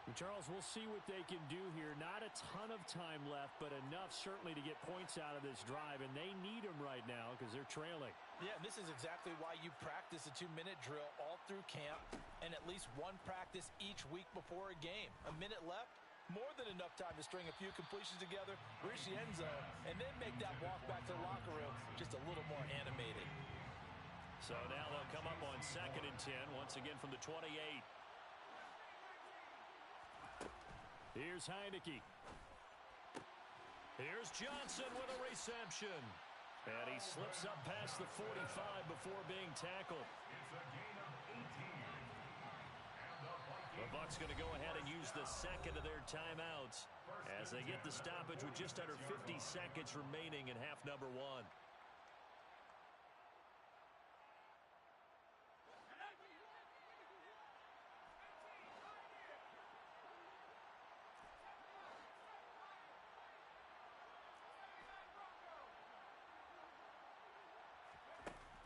And Charles, we'll see what they can do here. Not a ton of time left, but enough certainly to get points out of this drive, and they need them right now because they're trailing. Yeah, this is exactly why you practice a 2-minute drill all through camp and at least one practice each week before a game. A minute left, more than enough time to string a few completions together, reach the end zone, and then make that walk back to the locker room just a little more animated. So now they'll come up on 2nd and 10, once again from the 28. Here's Heineke. Here's Johnson with a reception. And he slips up past the 45 before being tackled. It's a gain of 18. The Bucs going to go ahead and use the second of their timeouts as they get the stoppage with just under 50 seconds remaining in half number 1.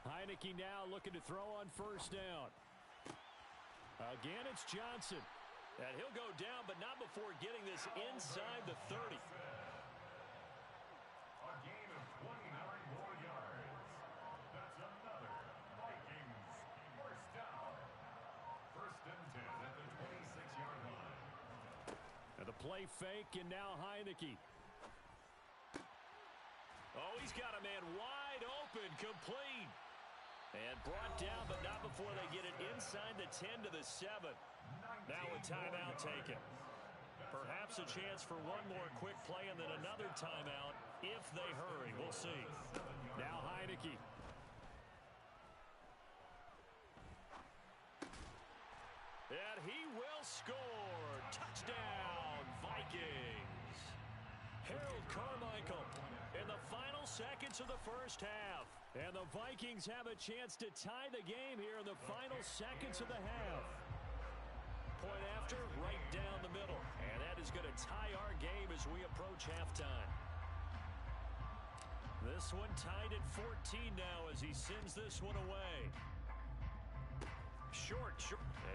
Heineke now looking to throw on first down. Again, it's Johnson. And he'll go down, but not before getting this inside the 30. A gain of 29 more yards. That's another Vikings first down. First and 10 at the 26-yard line. And the play fake, and now Heineke. Oh, he's got a man wide open, complete. And brought down, but not before they get it inside the 10 to the 7. Now a timeout taken. Perhaps a chance for one more quick play and then another timeout if they hurry. We'll see. Now Heineke. And he will score. Touchdown, Vikings. Harold Carmichael in the final seconds of the first half. And the Vikings have a chance to tie the game here in the final seconds of the half. Point after, right down the middle. And that is going to tie our game as we approach halftime. This one tied at 14 now as he sends this one away. Short.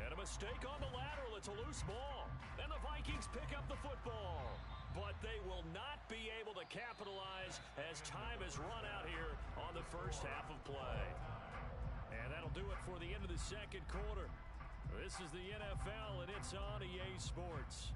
And a mistake on the lateral. It's a loose ball. And the Vikings pick up the football. But they will not be able to capitalize as time has run out here on the first half of play. And that'll do it for the end of the second quarter. This is the NFL, and it's on EA Sports.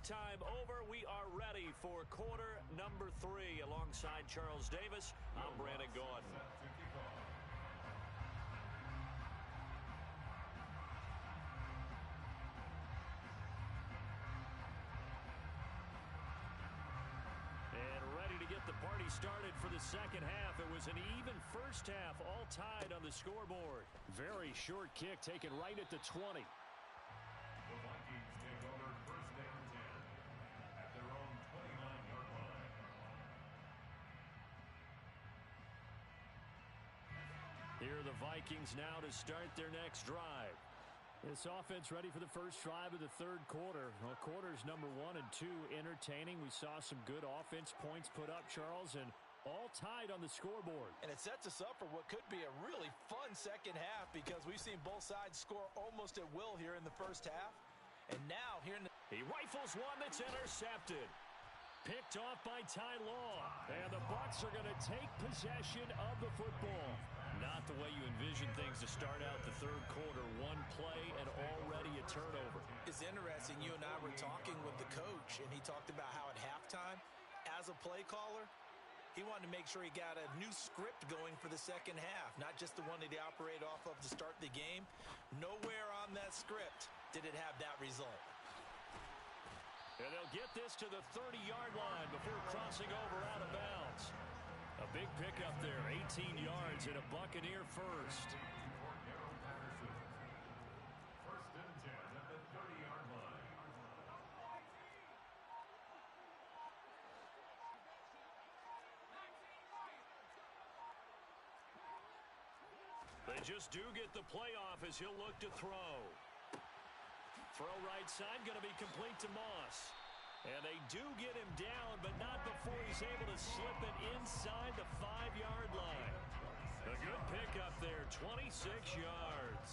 halftime over. We are ready for quarter number 3. Alongside Charles Davis, I'm Brandon Gaudin. And ready to get the party started for the second half. It was an even first half, all tied on the scoreboard. Very short kick taken right at the 20. The Vikings take over first and 10 at their own 29-yard line. Here are the Vikings now to start their next drive. This offense ready for the first drive of the third quarter. Well, quarters number 1 and 2 entertaining. We saw some good offense points put up, Charles, and all tied on the scoreboard. And it sets us up for what could be a really fun second half because we've seen both sides score almost at will here in the first half. And now here in the... He rifles one that's intercepted. Picked off by Ty Law. And the Bucs are going to take possession of the football. Not the way you envision things to start out the third quarter. One play and already a turnover. It's interesting. You and I were talking with the coach, and he talked about how at halftime, as a play caller, he wanted to make sure he got a new script going for the second half, not just the one that he operated off of to start the game. Nowhere on that script did it have that result. And they'll get this to the 30-yard line before crossing over out of bounds. A big pickup there, 18 yards and a Buccaneer first. For Darrell Patterson. First and 10 at the 30-yard line. They just do get the playoff as he'll look to throw. Throw right side, going to be complete to Moss. And they do get him down, but not before he's able to slip it inside the 5-yard line. A good pickup there, 26 yards.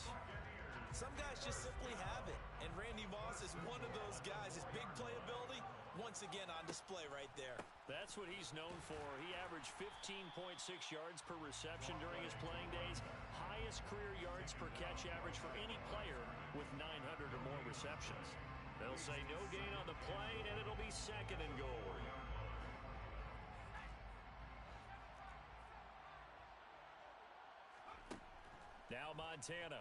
Some guys just simply have it, and Randy Moss is one of those guys. His big playability, once again on display right there. That's what he's known for. He averaged 15.6 yards per reception during his playing days. Highest career yards per catch average for any player with 900 or more receptions. They'll say no gain on the play, and it'll be second and goal. Now Montana.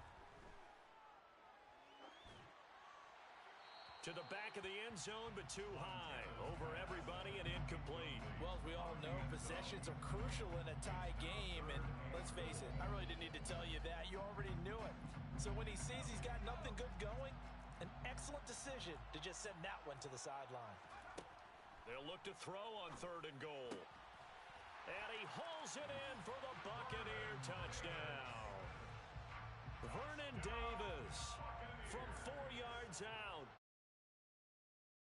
To the back of the end zone, but too high. Over everybody and incomplete. Well, as we all know, possessions are crucial in a tie game. And let's face it, I really didn't need to tell you that. You already knew it. So when he sees he's got nothing good going, an excellent decision to just send that one to the sideline. They'll look to throw on third and goal. And he hauls it in for the Buccaneer touchdown. Vernon Davis from 4 yards out.